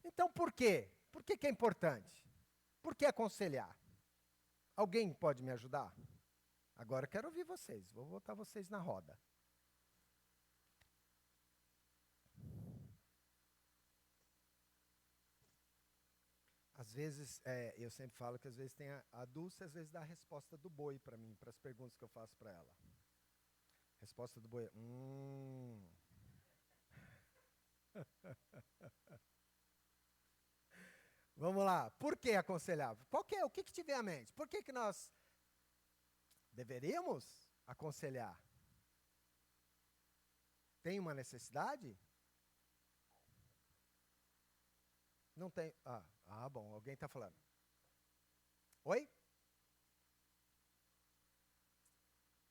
Então por quê? Por que é importante? Por que aconselhar? Alguém pode me ajudar? Agora eu quero ouvir vocês. Vou botar vocês na roda. Às vezes, eu sempre falo que às vezes tem a Dulce, às vezes dá a resposta do boi para mim, para as perguntas que eu faço para ela. Resposta do boi. Vamos lá. Por que aconselhar? O que te vem à mente? Por que nós deveríamos aconselhar? Tem uma necessidade? Não tem. Bom, alguém está falando. Oi?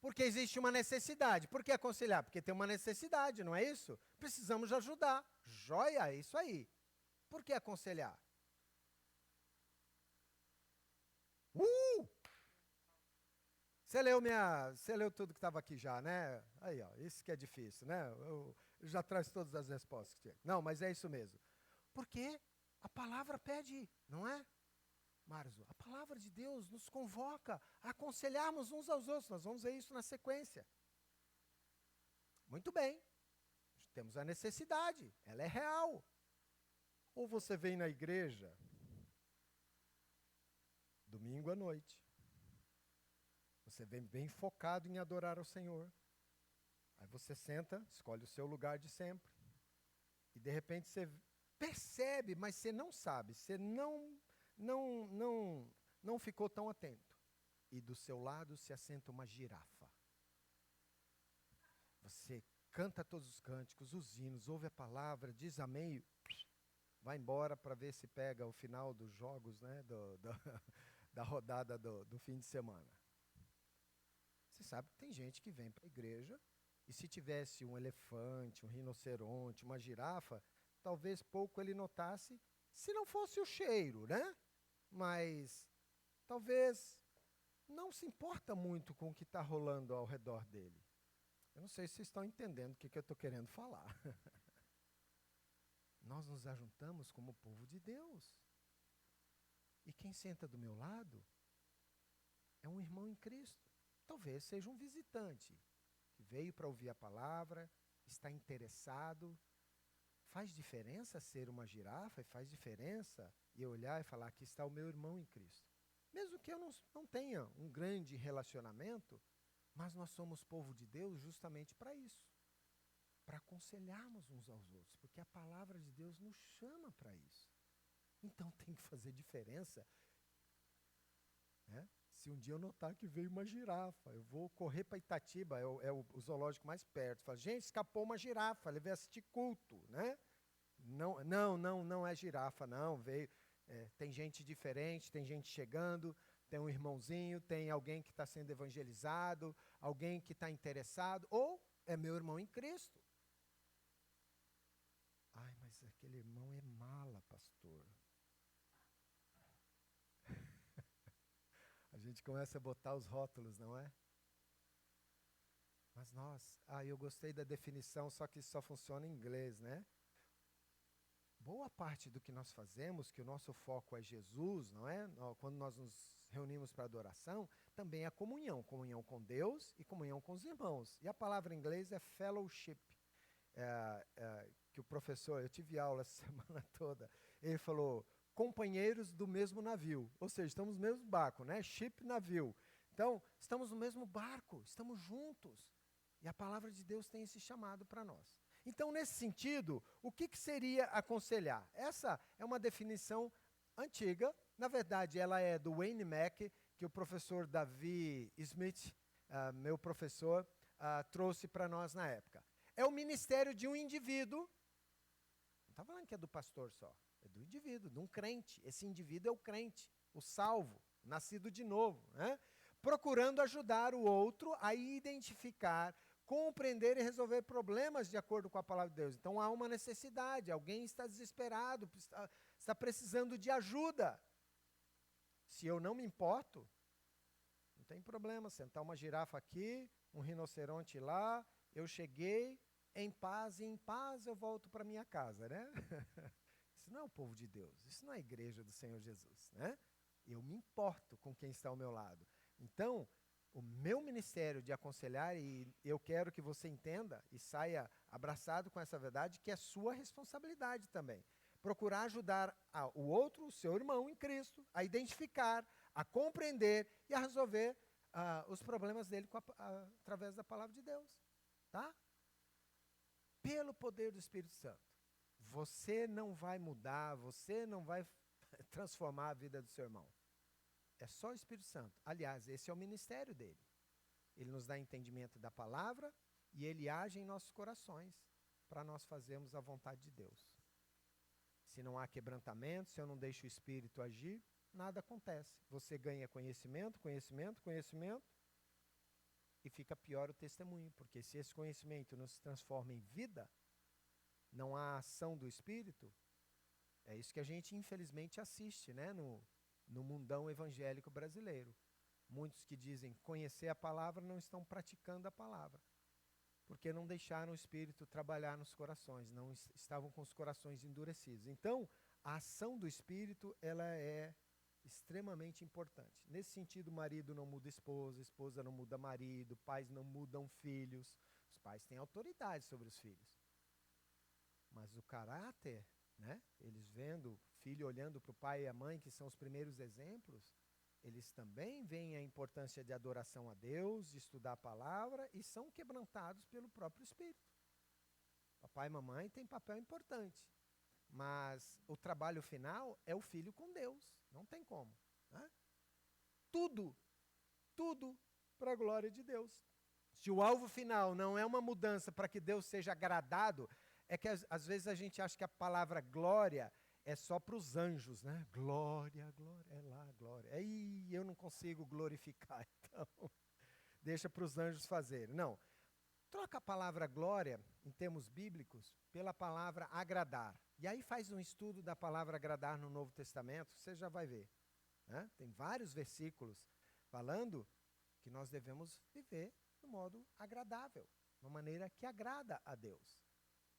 Porque existe uma necessidade. Por que aconselhar? Porque tem uma necessidade, não é isso? Precisamos ajudar. Joia, é isso aí. Por que aconselhar? Você leu tudo que estava aqui já, né? Aí, ó, isso que é difícil, né? Eu já traz todas as respostas que tinha. Não, mas é isso mesmo. Porque a palavra pede, não é? Marzo, a palavra de Deus nos convoca a aconselharmos uns aos outros. Nós vamos ver isso na sequência. Muito bem. Temos a necessidade, ela é real. Ou você vem na igreja domingo à noite. Você vem bem focado em adorar ao Senhor. Aí você senta, escolhe o seu lugar de sempre. E de repente você percebe, mas você não sabe, você não ficou tão atento. E do seu lado se assenta uma girafa. Você canta todos os cânticos, os hinos, ouve a palavra, diz amém, vai embora para ver se pega o final dos jogos, né, da rodada do fim de semana. Você sabe que tem gente que vem para a igreja e se tivesse um elefante, um rinoceronte, uma girafa, talvez pouco ele notasse, se não fosse o cheiro, né? Mas talvez não se importa muito com o que está rolando ao redor dele. Eu não sei se vocês estão entendendo o que eu estou querendo falar. Nós nos ajuntamos como povo de Deus. E quem senta do meu lado é um irmão em Cristo. Talvez seja um visitante que veio para ouvir a palavra, está interessado. Faz diferença ser uma girafa? Faz diferença eu olhar e falar, aqui está o meu irmão em Cristo. Mesmo que eu não tenha um grande relacionamento, mas nós somos povo de Deus justamente para isso. Para aconselharmos uns aos outros, porque a palavra de Deus nos chama para isso. Então tem que fazer diferença. Né? Se um dia eu notar que veio uma girafa, eu vou correr para Itatiba, é o zoológico mais perto. Falo, gente, escapou uma girafa, levei a assistir culto, né? Não é girafa, não. Veio, tem gente diferente, tem gente chegando, tem um irmãozinho, tem alguém que está sendo evangelizado, alguém que está interessado, ou é meu irmão em Cristo. Ai, mas aquele irmão é mala, pastor. A gente começa a botar os rótulos, não é? Mas eu gostei da definição, só que isso só funciona em inglês, né? Boa parte do que nós fazemos, que o nosso foco é Jesus, não é? Quando nós nos reunimos para adoração, também é comunhão com Deus e comunhão com os irmãos. E a palavra em inglês é fellowship, que o professor, eu tive aula essa semana toda, ele falou, companheiros do mesmo navio, ou seja, estamos no mesmo barco, né? Ship, navio. Então, estamos no mesmo barco, estamos juntos. E a palavra de Deus tem esse chamado para nós. Então, nesse sentido, o que seria aconselhar? Essa é uma definição antiga, na verdade, ela é do Wayne Mack, que o professor Davi Smith, meu professor, trouxe para nós na época. É o ministério de um indivíduo, não está falando que é do pastor só, é do indivíduo, de um crente. Esse indivíduo é o crente, o salvo, o nascido de novo, né? Procurando ajudar o outro a identificar, compreender e resolver problemas de acordo com a palavra de Deus. Então há uma necessidade, alguém está desesperado, está precisando de ajuda. Se eu não me importo, não tem problema, sentar uma girafa aqui, um rinoceronte lá, eu cheguei em paz e em paz eu volto para minha casa, né? Isso não é o povo de Deus, isso não é a igreja do Senhor Jesus, né? Eu me importo com quem está ao meu lado. Então, o meu ministério de aconselhar, e eu quero que você entenda e saia abraçado com essa verdade, que é sua responsabilidade também. Procurar ajudar o outro, o seu irmão em Cristo, a identificar, a compreender e a resolver os problemas dele através da palavra de Deus. Tá? Pelo poder do Espírito Santo. Você não vai mudar, você não vai transformar a vida do seu irmão. É só o Espírito Santo. Aliás, esse é o ministério dele. Ele nos dá entendimento da palavra e ele age em nossos corações para nós fazermos a vontade de Deus. Se não há quebrantamento, se eu não deixo o Espírito agir, nada acontece. Você ganha conhecimento e fica pior o testemunho, porque se esse conhecimento não se transforma em vida, não há ação do Espírito, é isso que a gente infelizmente assiste, né, no mundão evangélico brasileiro. Muitos que dizem conhecer a palavra não estão praticando a palavra, porque não deixaram o Espírito trabalhar nos corações, não estavam com os corações endurecidos. Então, a ação do Espírito, ela é extremamente importante. Nesse sentido, o marido não muda a esposa não muda marido, pais não mudam filhos. Os pais têm autoridade sobre os filhos. Mas o caráter, né? Eles vendo, filho olhando para o pai e a mãe, que são os primeiros exemplos, eles também veem a importância de adoração a Deus, de estudar a palavra, e são quebrantados pelo próprio Espírito. Papai e mamãe têm papel importante, mas o trabalho final é o filho com Deus, não tem como. Né? Tudo para a glória de Deus. Se o alvo final não é uma mudança para que Deus seja agradado, é que às vezes a gente acha que a palavra glória é só para os anjos, né? Glória, glória, é lá, glória. Aí eu não consigo glorificar, então. deixa para os anjos fazerem. Não. Troca a palavra glória, em termos bíblicos, pela palavra agradar. E aí faz um estudo da palavra agradar no Novo Testamento, você já vai ver. Né? Tem vários versículos falando que nós devemos viver de modo agradável, uma maneira que agrada a Deus.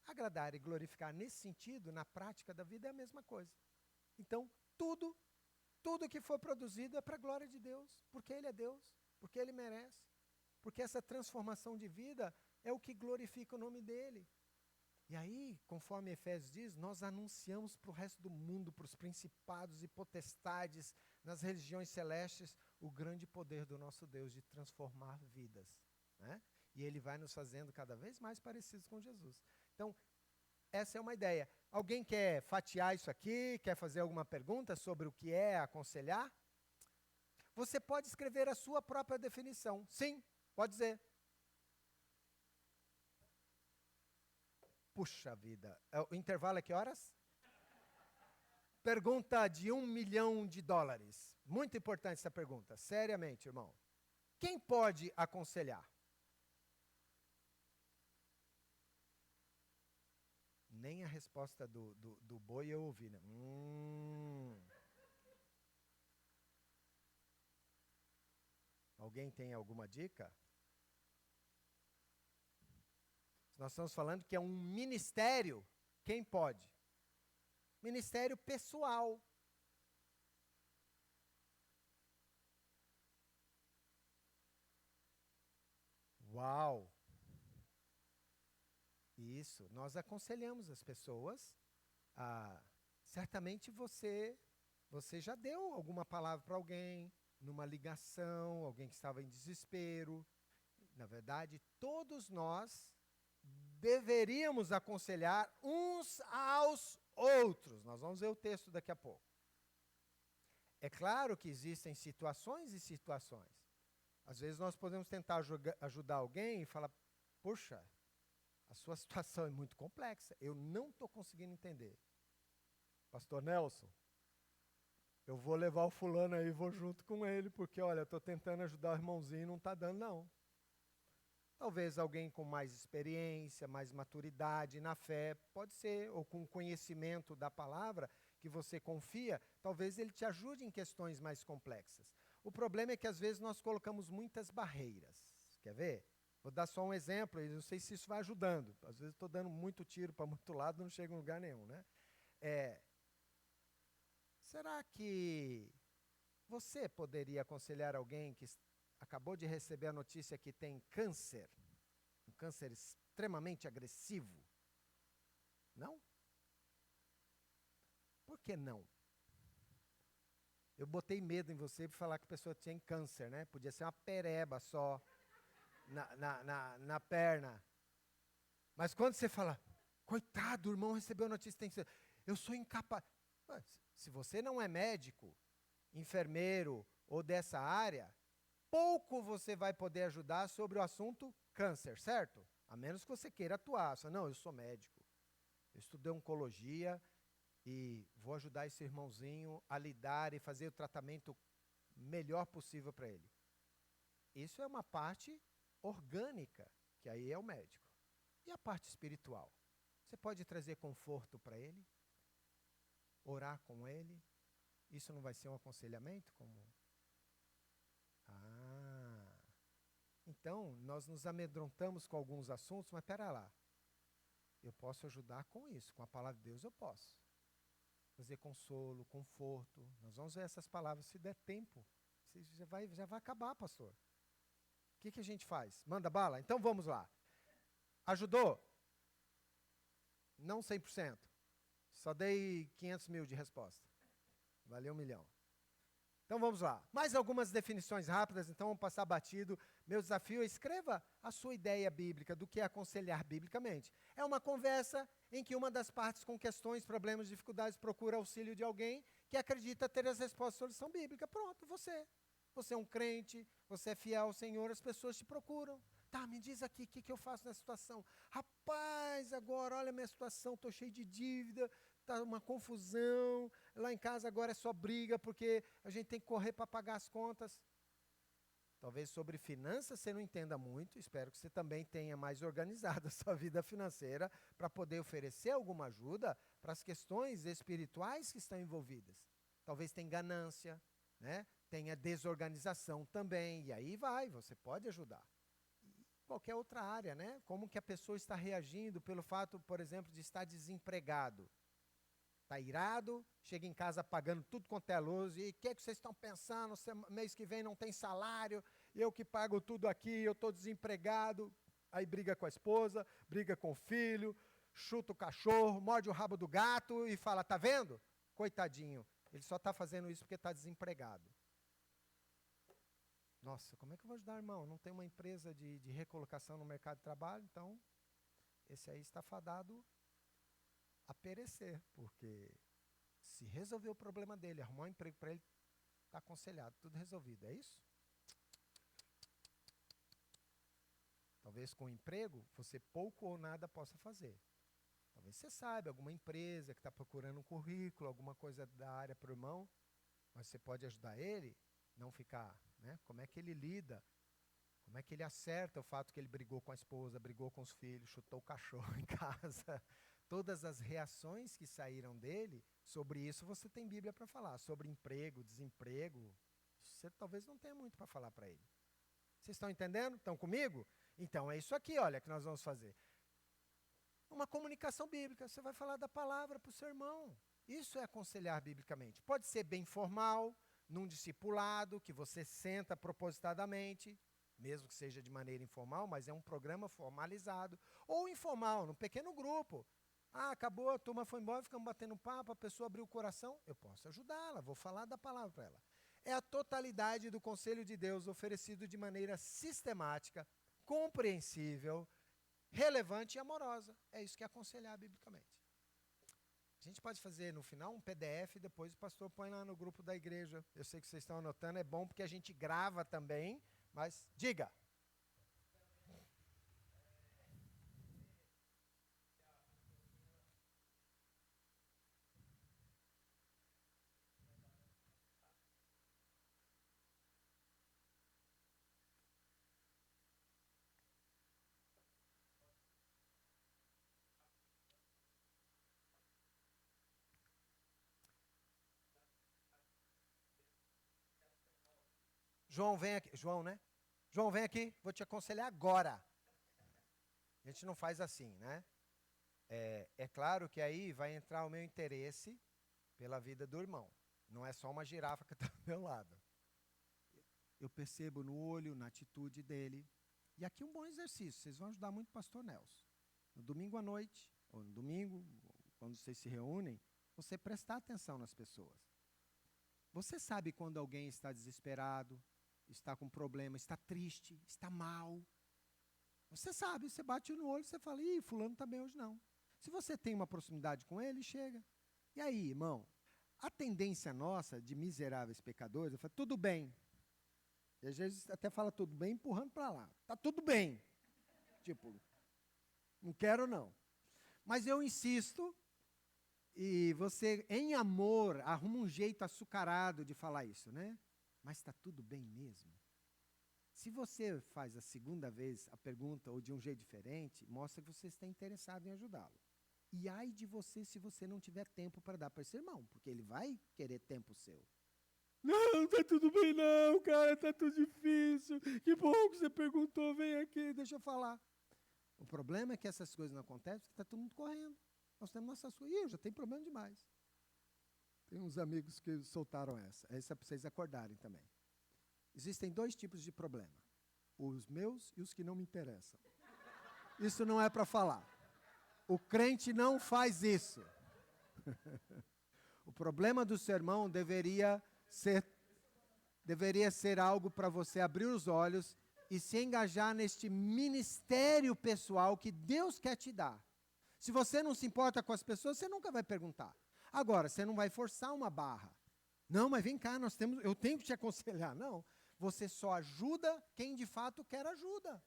Agradar e glorificar nesse sentido, na prática da vida, é a mesma coisa. Então, tudo que for produzido é para a glória de Deus, porque Ele é Deus, porque Ele merece, porque essa transformação de vida é o que glorifica o nome dEle. E aí, conforme Efésios diz, nós anunciamos para o resto do mundo, para os principados e potestades, nas religiões celestes, o grande poder do nosso Deus de transformar vidas. Né? E Ele vai nos fazendo cada vez mais parecidos com Jesus. Então, essa é uma ideia. Alguém quer fatiar isso aqui? Quer fazer alguma pergunta sobre o que é aconselhar? Você pode escrever a sua própria definição. Sim, pode dizer. Puxa vida. O intervalo é que horas? Pergunta de $1 milhão. Muito importante essa pergunta. Seriamente, irmão. Quem pode aconselhar? Nem a resposta do boi eu ouvi, né? Alguém tem alguma dica? Nós estamos falando que é um ministério. Quem pode? Ministério pessoal. Uau! Isso, nós aconselhamos as pessoas. Certamente você já deu alguma palavra para alguém, numa ligação, alguém que estava em desespero. Na verdade, todos nós deveríamos aconselhar uns aos outros. Nós vamos ver o texto daqui a pouco. É claro que existem situações e situações. Às vezes nós podemos tentar ajudar alguém e falar, poxa, a sua situação é muito complexa, eu não estou conseguindo entender. Pastor Nelson, eu vou levar o fulano aí e vou junto com ele, porque olha, eu estou tentando ajudar o irmãozinho e não está dando não. Talvez alguém com mais experiência, mais maturidade na fé, pode ser, ou com conhecimento da palavra, que você confia, talvez ele te ajude em questões mais complexas. O problema é que às vezes nós colocamos muitas barreiras. Quer ver? Vou dar só um exemplo, e não sei se isso vai ajudando. Às vezes estou dando muito tiro para muito lado e não chego em lugar nenhum. Né? Será que você poderia aconselhar alguém que acabou de receber a notícia que tem câncer, um câncer extremamente agressivo? Não? Por que não? Eu botei medo em você para falar que a pessoa tinha câncer, né? Podia ser uma pereba só na perna. Mas quando você fala, coitado, o irmão recebeu a notícia que tem câncer, eu sou incapaz. Se você não é médico, enfermeiro ou dessa área, pouco você vai poder ajudar sobre o assunto câncer, certo? A menos que você queira atuar. Não, eu sou médico, eu estudei oncologia e vou ajudar esse irmãozinho a lidar e fazer o tratamento melhor possível para ele. Isso é uma parte orgânica, que aí é o médico. E a parte espiritual? Você pode trazer conforto para ele? Orar com ele? Isso não vai ser um aconselhamento? Então, nós nos amedrontamos com alguns assuntos, mas espera lá. Eu posso ajudar com isso, com a palavra de Deus eu posso. Trazer consolo, conforto. Nós vamos ver essas palavras se der tempo. Já vai acabar, pastor. O que a gente faz? Manda bala? Então vamos lá. Ajudou? Não 100%. Só dei 500 mil de resposta. Valeu 1 milhão. Então vamos lá. Mais algumas definições rápidas, então vamos passar batido. Meu desafio é escreva a sua ideia bíblica do que é aconselhar biblicamente. É uma conversa em que uma das partes com questões, problemas, dificuldades procura auxílio de alguém que acredita ter as respostas à solução bíblica. Pronto, você. Você é um crente, você é fiel ao Senhor, as pessoas te procuram. Tá, me diz aqui, o que eu faço nessa situação? Rapaz, agora, olha a minha situação, estou cheio de dívida, está uma confusão, lá em casa agora é só briga, porque a gente tem que correr para pagar as contas. Talvez sobre finanças você não entenda muito, espero que você também tenha mais organizado a sua vida financeira para poder oferecer alguma ajuda para as questões espirituais que estão envolvidas. Talvez tenha ganância, né? Tenha desorganização também, e aí você pode ajudar. E qualquer outra área, né? Como que a pessoa está reagindo pelo fato, por exemplo, de estar desempregado. Está irado, chega em casa pagando tudo quanto é luz, e o que vocês estão pensando? Mês que vem não tem salário, eu que pago tudo aqui, eu estou desempregado. Aí briga com a esposa, briga com o filho, chuta o cachorro, morde o rabo do gato e fala, tá vendo? Coitadinho, ele só está fazendo isso porque está desempregado. Nossa, como é que eu vou ajudar, irmão? Não tem uma empresa de recolocação no mercado de trabalho, então esse aí está fadado a perecer, porque se resolver o problema dele, arrumar um emprego para ele, está aconselhado, tudo resolvido, é isso? Talvez com o emprego, você pouco ou nada possa fazer. Talvez você saiba, alguma empresa que está procurando um currículo, alguma coisa da área para o irmão, mas você pode ajudar ele, não ficar, né? Como é que ele lida, como é que ele acerta o fato que ele brigou com a esposa, brigou com os filhos, chutou o cachorro em casa. Todas as reações que saíram dele, sobre isso você tem Bíblia para falar. Sobre emprego, desemprego, você talvez não tenha muito para falar para ele. Vocês estão entendendo? Estão comigo? Então é isso aqui, olha, que nós vamos fazer. Uma comunicação bíblica, você vai falar da palavra para o seu irmão. Isso é aconselhar biblicamente. Pode ser bem formal, num discipulado, que você senta propositadamente, mesmo que seja de maneira informal, mas é um programa formalizado. Ou informal, num pequeno grupo. Acabou, a turma foi embora, ficamos batendo papo, a pessoa abriu o coração, eu posso ajudá-la, vou falar da palavra para ela. É a totalidade do conselho de Deus oferecido de maneira sistemática, compreensível, relevante e amorosa. É isso que é aconselhar biblicamente. A gente pode fazer no final um PDF, depois o pastor põe lá no grupo da igreja. Eu sei que vocês estão anotando, é bom porque a gente grava também, mas diga. João, vem aqui. João, né? João, vem aqui, vou te aconselhar agora. A gente não faz assim, né? É claro que aí vai entrar o meu interesse pela vida do irmão. Não é só uma girafa que está do meu lado. Eu percebo no olho, na atitude dele. E aqui um bom exercício, vocês vão ajudar muito o pastor Nelson. No domingo à noite, ou no domingo, quando vocês se reúnem, você prestar atenção nas pessoas. Você sabe quando alguém está desesperado, está com problema, está triste, está mal. Você sabe, você bate no olho e você fala, ih, fulano não está bem hoje não. Se você tem uma proximidade com ele, chega. E aí, irmão? A tendência nossa, de miseráveis pecadores, é falar, tudo bem. E às vezes até fala tudo bem, empurrando para lá. Está tudo bem. Tipo, não quero não. Mas eu insisto, e você, em amor, arruma um jeito açucarado de falar isso, né? Mas está tudo bem mesmo? Se você faz a segunda vez a pergunta ou de um jeito diferente, mostra que você está interessado em ajudá-lo. E ai de você se você não tiver tempo para dar para esse irmão, porque ele vai querer tempo seu. Não, tá tudo bem não, cara, tá tudo difícil. Que bom que você perguntou, vem aqui, deixa eu falar. O problema é que essas coisas não acontecem porque está todo mundo correndo. Nós temos nossas coisas. Ih, eu já tenho problema demais. Tem uns amigos que soltaram essa. Essa é para vocês acordarem também. Existem dois tipos de problema. Os meus e os que não me interessam. Isso não é para falar. O crente não faz isso. O problema do sermão deveria ser algo para você abrir os olhos e se engajar neste ministério pessoal que Deus quer te dar. Se você não se importa com as pessoas, você nunca vai perguntar. Agora, você não vai forçar uma barra. Não, mas vem cá, eu tenho que te aconselhar. Não, você só ajuda quem de fato quer ajuda.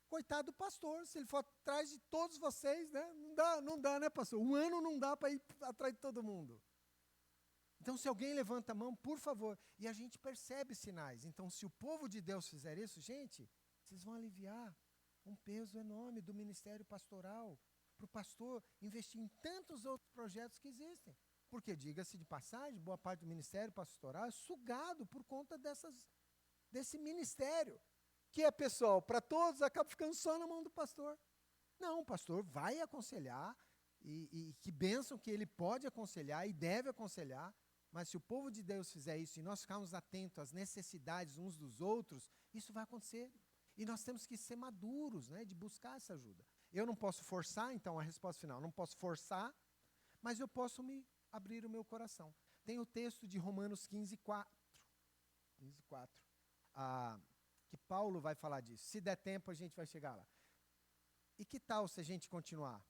Coitado do pastor, se ele for atrás de todos vocês, né? Não dá, né, pastor? Um ano não dá para ir atrás de todo mundo. Então, se alguém levanta a mão, por favor, e a gente percebe sinais. Então, se o povo de Deus fizer isso, gente, vocês vão aliviar um peso enorme do ministério pastoral, para o pastor investir em tantos outros projetos que existem. Porque, diga-se de passagem, boa parte do ministério pastoral é sugado por conta desse ministério, que é pessoal para todos, acaba ficando só na mão do pastor. Não, o pastor vai aconselhar, e que bênção que ele pode aconselhar e deve aconselhar, mas se o povo de Deus fizer isso e nós ficarmos atentos às necessidades uns dos outros, isso vai acontecer. E nós temos que ser maduros, né, de buscar essa ajuda. Eu não posso forçar, então, a resposta final, não posso forçar, mas eu posso me abrir o meu coração. Tem o texto de Romanos 15:4, que Paulo vai falar disso. Se der tempo, a gente vai chegar lá. E que tal se a gente continuar?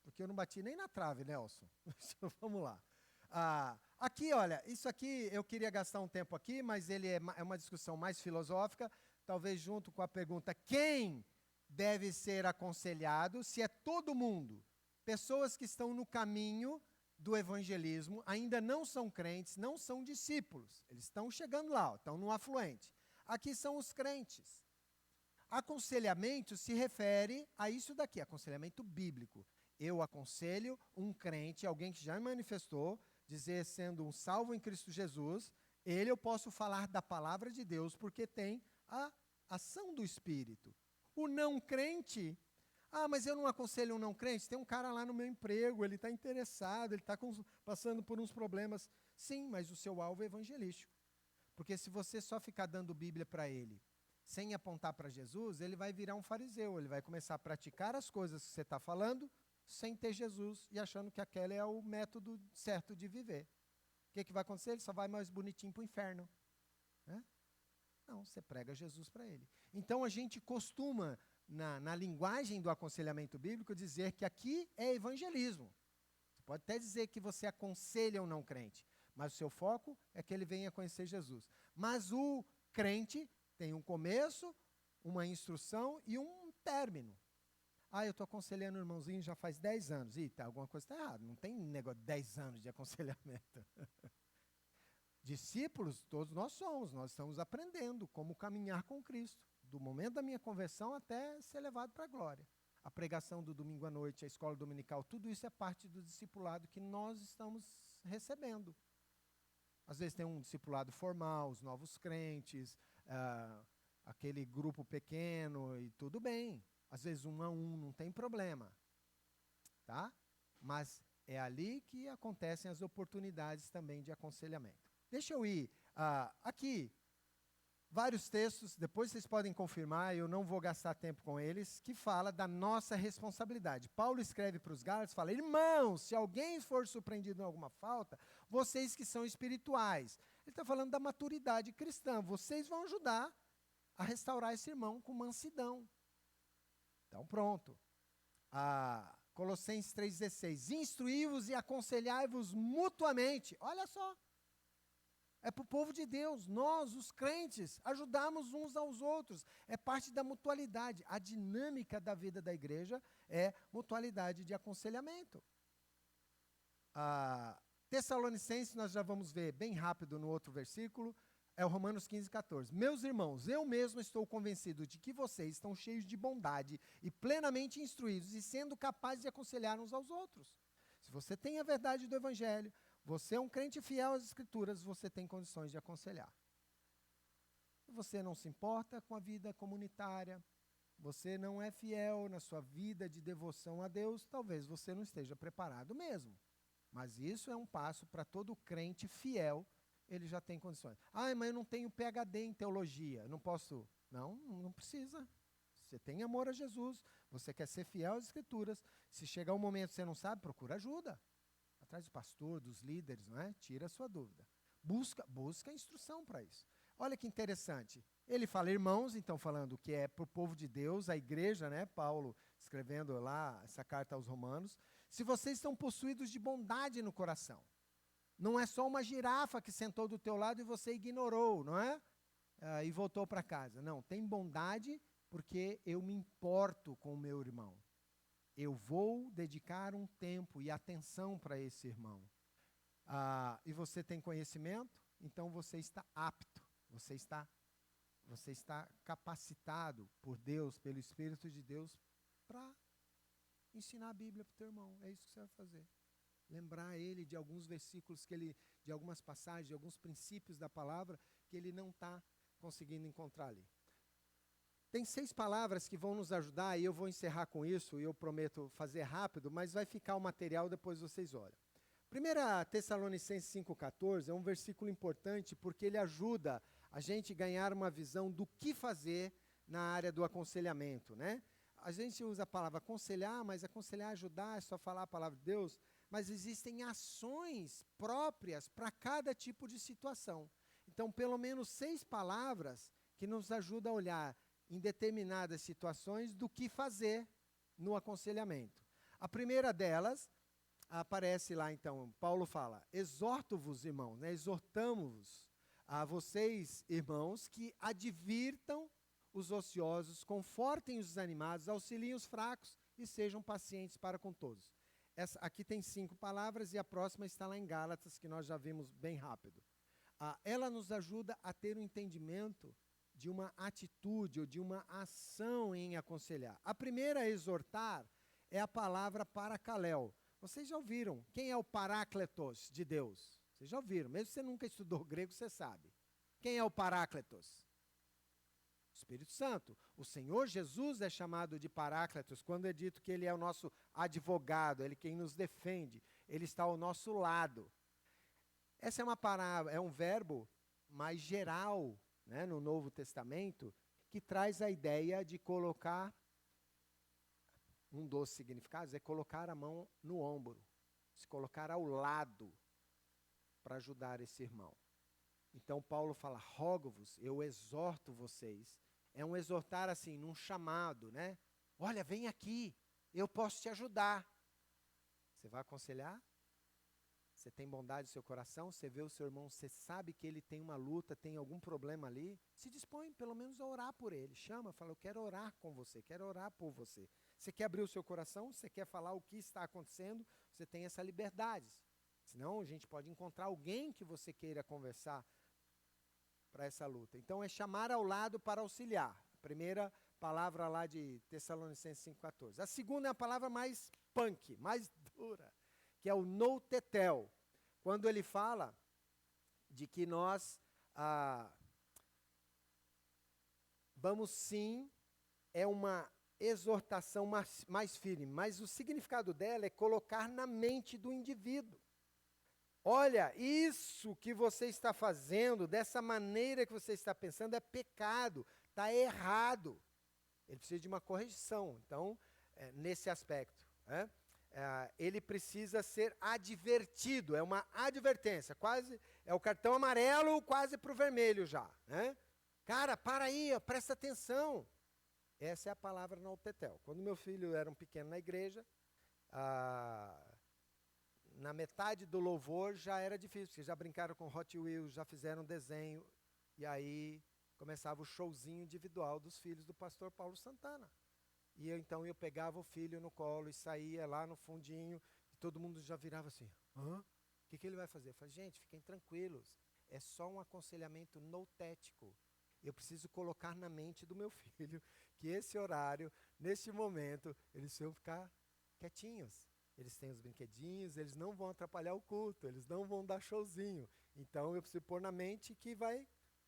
Porque eu não bati nem na trave, Nelson. Vamos lá. Aqui, olha, isso aqui eu queria gastar um tempo aqui, mas ele é uma discussão mais filosófica, talvez junto com a pergunta: quem deve ser aconselhado? Se é todo mundo, pessoas que estão no caminho do evangelismo, ainda não são crentes, não são discípulos, eles estão chegando lá, estão no afluente. Aqui são os crentes. Aconselhamento se refere a isso daqui, aconselhamento bíblico. Eu aconselho um crente, alguém que já me manifestou, dizer, sendo um salvo em Cristo Jesus, eu posso falar da palavra de Deus, porque tem a ação do Espírito. O não crente, mas eu não aconselho um não crente, tem um cara lá no meu emprego, ele está interessado, ele está passando por uns problemas. Sim, mas o seu alvo é evangelístico. Porque se você só ficar dando Bíblia para ele, sem apontar para Jesus, ele vai virar um fariseu, ele vai começar a praticar as coisas que você está falando, sem ter Jesus e achando que aquele é o método certo de viver. O que vai acontecer? Ele só vai mais bonitinho para o inferno. Né? Não, você prega Jesus para ele. Então a gente costuma, na linguagem do aconselhamento bíblico, dizer que aqui é evangelismo. Você pode até dizer que você aconselha um não crente, mas o seu foco é que ele venha conhecer Jesus. Mas o crente tem um começo, uma instrução e um término. Eu estou aconselhando o irmãozinho já faz 10 anos. Alguma coisa está errada. Não tem negócio de 10 anos de aconselhamento. Discípulos, todos nós somos. Nós estamos aprendendo como caminhar com Cristo. Do momento da minha conversão até ser levado para a glória. A pregação do domingo à noite, a escola dominical, tudo isso é parte do discipulado que nós estamos recebendo. Às vezes tem um discipulado formal, os novos crentes, aquele grupo pequeno, e tudo bem. Às vezes 1 a 1, não tem problema. Tá? Mas é ali que acontecem as oportunidades também de aconselhamento. Deixa eu ir aqui. Vários textos, depois vocês podem confirmar, eu não vou gastar tempo com eles, que fala da nossa responsabilidade. Paulo escreve para os Gálatas, fala: irmãos, se alguém for surpreendido em alguma falta, vocês que são espirituais. Ele está falando da maturidade cristã. Vocês vão ajudar a restaurar esse irmão com mansidão. Então, pronto. Colossenses 3,16. Instruí-vos e aconselhai-vos mutuamente. Olha só. É para o povo de Deus. Nós, os crentes, ajudamos uns aos outros. É parte da mutualidade. A dinâmica da vida da igreja é mutualidade de aconselhamento. Tessalonicenses, nós já vamos ver bem rápido no outro versículo. É o Romanos 15:14. Meus irmãos, eu mesmo estou convencido de que vocês estão cheios de bondade e plenamente instruídos e sendo capazes de aconselhar uns aos outros. Se você tem a verdade do Evangelho, você é um crente fiel às Escrituras, você tem condições de aconselhar. Se você não se importa com a vida comunitária, você não é fiel na sua vida de devoção a Deus, talvez você não esteja preparado mesmo. Mas isso é um passo para todo crente fiel. Ele já tem condições. Mas eu não tenho PhD em teologia, não posso. Não precisa. Você tem amor a Jesus, você quer ser fiel às Escrituras. Se chegar um momento que você não sabe, procura ajuda. Atrás do pastor, dos líderes, não é? Tira a sua dúvida. Busca instrução para isso. Olha que interessante. Ele fala irmãos, então falando que é para o povo de Deus, a igreja, né? Paulo escrevendo lá essa carta aos Romanos. Se vocês estão possuídos de bondade no coração. Não é só uma girafa que sentou do teu lado e você ignorou, não é? E voltou para casa. Não, tem bondade porque eu me importo com o meu irmão. Eu vou dedicar um tempo e atenção para esse irmão. e você tem conhecimento, então você está apto, você está capacitado por Deus, pelo Espírito de Deus, para ensinar a Bíblia para o teu irmão. É isso que você vai fazer. Lembrar ele de alguns versículos, de algumas passagens, de alguns princípios da palavra que ele não está conseguindo encontrar ali. Tem 6 palavras que vão nos ajudar, e eu vou encerrar com isso, e eu prometo fazer rápido, mas vai ficar o material, depois vocês olham. 1 Tessalonicenses 5,14 é um versículo importante, porque ele ajuda a gente a ganhar uma visão do que fazer na área do aconselhamento, né? A gente usa a palavra aconselhar, mas aconselhar, ajudar, é só falar a palavra de Deus, mas existem ações próprias para cada tipo de situação. Então, pelo menos 6 palavras que nos ajudam a olhar em determinadas situações do que fazer no aconselhamento. A primeira delas aparece lá, então, Paulo fala: exorto-vos, irmãos, né? Exortamo-vos a vocês, irmãos, que advirtam os ociosos, confortem os desanimados, auxiliem os fracos e sejam pacientes para com todos. Aqui tem 5 palavras e a próxima está lá em Gálatas, que nós já vimos bem rápido. Ela nos ajuda a ter um entendimento de uma atitude ou de uma ação em aconselhar. A primeira a exortar é a palavra paracaléu. Vocês já ouviram quem é o Parácletos de Deus? Vocês já ouviram, mesmo que você nunca estudou grego, você sabe. Quem é o Parácletos? O Espírito Santo. O Senhor Jesus é chamado de Parácletos quando é dito que ele é o nosso advogado, ele quem nos defende, ele está ao nosso lado. Essa é uma palavra, é um verbo mais geral, né, no Novo Testamento, que traz a ideia de colocar, um dos significados é colocar a mão no ombro, se colocar ao lado para ajudar esse irmão. Então Paulo fala: rogo-vos, eu exorto vocês. É um exortar assim, num chamado, né? Olha, vem aqui, eu posso te ajudar. Você vai aconselhar? Você tem bondade no seu coração, você vê o seu irmão, você sabe que ele tem uma luta, tem algum problema ali, se dispõe pelo menos a orar por ele. Chama, fala: eu quero orar com você, quero orar por você. Você quer abrir o seu coração, você quer falar o que está acontecendo, você tem essa liberdade. Senão a gente pode encontrar alguém que você queira conversar para essa luta. Então é chamar ao lado para auxiliar. A primeira palavra lá de Tessalonicenses 5,14. A segunda é a palavra mais punk, mais dura, que é o noutetel, quando ele fala de que nós vamos sim, é uma exortação mais firme, mas o significado dela é colocar na mente do indivíduo. Olha, isso que você está fazendo, dessa maneira que você está pensando, é pecado, está errado. Ele precisa de uma correção, então, nesse aspecto, né? Ele precisa ser advertido, é uma advertência, quase, é o cartão amarelo quase para o vermelho já, né? Cara, para aí, ó, presta atenção. Essa é a palavra noutetel. Quando meu filho era um pequeno na igreja, na metade do louvor já era difícil, porque já brincaram com Hot Wheels, já fizeram desenho, e aí começava o showzinho individual dos filhos do pastor Paulo Santana. E então eu pegava o filho no colo e saía lá no fundinho, e todo mundo já virava assim: hã? O que ele vai fazer? Eu falei: gente, fiquem tranquilos, é só um aconselhamento noutético. Eu preciso colocar na mente do meu filho que esse horário, nesse momento, eles vão ficar quietinhos. Eles têm os brinquedinhos, eles não vão atrapalhar o culto, eles não vão dar showzinho. Então eu preciso pôr na mente que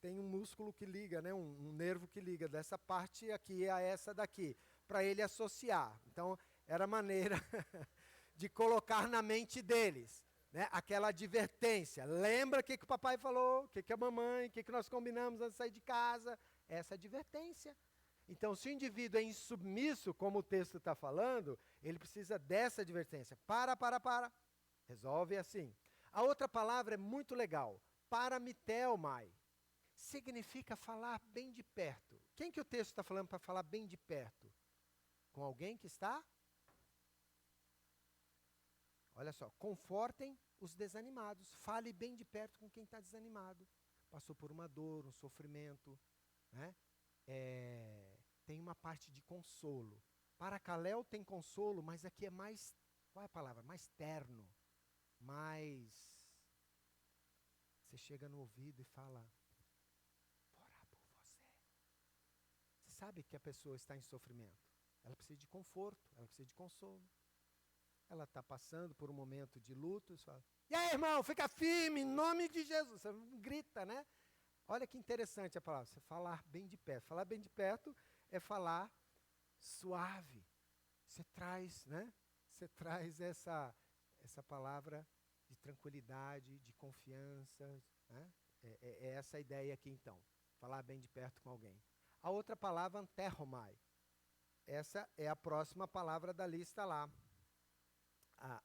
tem um músculo que liga, né, um nervo que liga dessa parte aqui a essa daqui, para ele associar. Então era a maneira de colocar na mente deles, né, aquela advertência. Lembra o que o papai falou, o que a mamãe, o que nós combinamos antes de sair de casa? Essa advertência. Então, se o indivíduo é insubmisso, como o texto está falando, ele precisa dessa advertência. Para. Resolve assim. A outra palavra é muito legal. Paramitelmai. Significa falar bem de perto. Quem que o texto está falando para falar bem de perto? Com alguém que está? Olha só. Confortem os desanimados. Fale bem de perto com quem está desanimado. Passou por uma dor, um sofrimento, né? Tem uma parte de consolo. Paracaléu tem consolo, mas aqui é mais, qual é a palavra? Mais terno, mais Você chega no ouvido e fala, vou orar por você. Você sabe que a pessoa está em sofrimento. Ela precisa de conforto, ela precisa de consolo. Ela está passando por um momento de luto, você fala, e aí, irmão, fica firme, em nome de Jesus. Você grita, né? Olha que interessante a palavra, você falar bem de perto. Falar bem de perto é falar suave. Você traz, né? Você traz essa palavra de tranquilidade, de confiança, né? É essa a ideia aqui então, falar bem de perto com alguém. A outra palavra, anterromai. Essa é a próxima palavra da lista lá.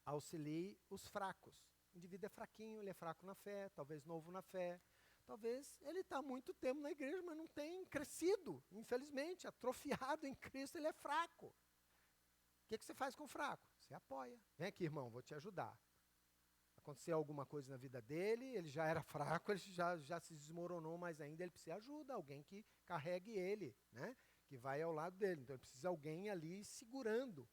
Auxilie os fracos. O indivíduo é fraquinho, ele é fraco na fé, talvez novo na fé. Talvez ele está há muito tempo na igreja, mas não tem crescido, infelizmente, atrofiado em Cristo, ele é fraco. O que você faz com o fraco? Você apoia. Vem aqui, irmão, vou te ajudar. Aconteceu alguma coisa na vida dele, ele já era fraco, ele já se desmoronou, mas ainda ele precisa de ajuda, alguém que carregue ele, né? Que vai ao lado dele. Então ele precisa de alguém ali segurando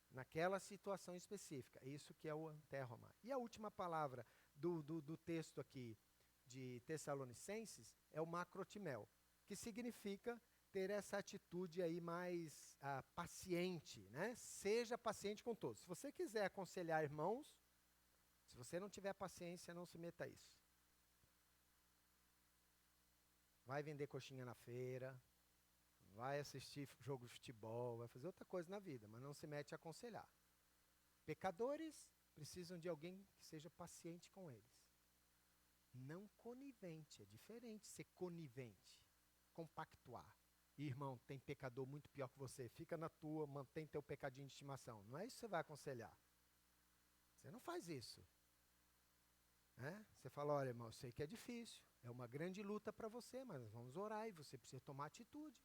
naquela situação específica. Isso que é o anterromai. E a última palavra do texto aqui de Tessalonicenses é o macrotimel, que significa ter essa atitude aí mais paciente, né? Seja paciente com todos. Se você quiser aconselhar irmãos, se você não tiver paciência, não se meta a isso. Vai vender coxinha na feira, vai assistir jogo de futebol, vai fazer outra coisa na vida, mas não se mete a aconselhar. Pecadores precisam de alguém que seja paciente com eles. Não conivente, é diferente ser conivente, compactuar. Irmão, tem pecador muito pior que você, fica na tua, mantém teu pecadinho de estimação. Não é isso que você vai aconselhar. Você não faz isso. Né? Você fala, olha, irmão, eu sei que é difícil, é uma grande luta para você, mas vamos orar e você precisa tomar atitude.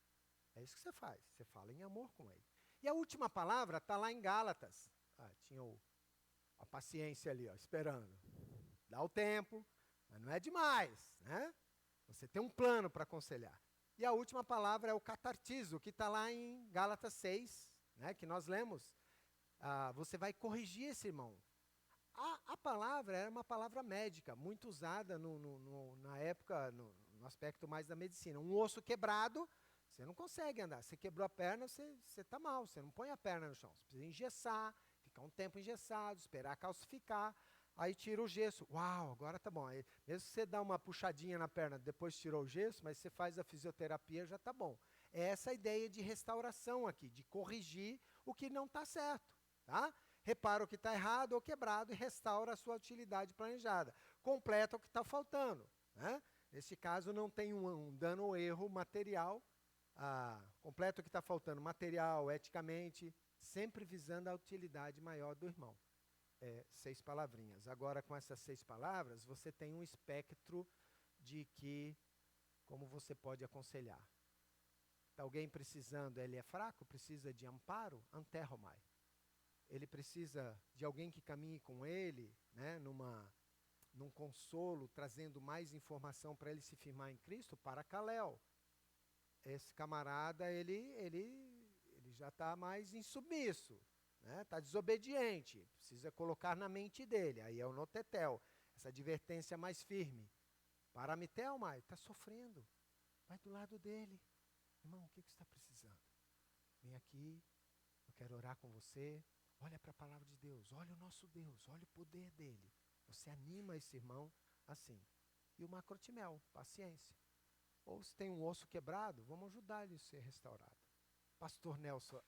É isso que você faz, você fala em amor com ele. E a última palavra está lá em Gálatas. Tinha a paciência ali, ó, esperando. Dá o tempo, mas não é demais, né? Você tem um plano para aconselhar. E a última palavra é o catartizo, que está lá em Gálatas 6, né, que nós lemos. Você vai corrigir esse irmão. A palavra era uma palavra médica, muito usada na época, no aspecto mais da medicina. Um osso quebrado, você não consegue andar. Você quebrou a perna, você está mal, você não põe a perna no chão. Você precisa engessar, ficar um tempo engessado, esperar calcificar, aí tira o gesso. Uau, agora tá bom. Aí, mesmo que você dá uma puxadinha na perna, depois tirou o gesso, mas você faz a fisioterapia, já está bom. É essa a ideia de restauração aqui, de corrigir o que não está certo, tá? Repara o que está errado ou quebrado e restaura a sua utilidade planejada. Completa o que está faltando. Né? Nesse caso, não tem um dano ou erro material. Completa o que está faltando material, eticamente, sempre visando a utilidade maior do irmão. 6 palavrinhas. Agora, com essas 6 palavras, você tem um espectro de como você pode aconselhar. Está alguém precisando, ele é fraco, precisa de amparo? Anterromai. Ele precisa de alguém que caminhe com ele, né, num consolo, trazendo mais informação para ele se firmar em Cristo, para Caléu. Esse camarada, ele já está mais insubmisso, né, está desobediente, precisa colocar na mente dele, aí é o notetel, essa advertência mais firme. Para Mitelmai, está sofrendo, vai do lado dele. Irmão, o que você está precisando? Vem aqui, eu quero orar com você. Olha para a palavra de Deus, olha o nosso Deus, olha o poder dele. Você anima esse irmão assim. E o macrotimel, paciência. Ou se tem um osso quebrado, vamos ajudar ele a ser restaurado. Pastor Nelson,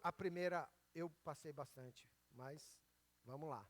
a primeira eu passei bastante, mas vamos lá.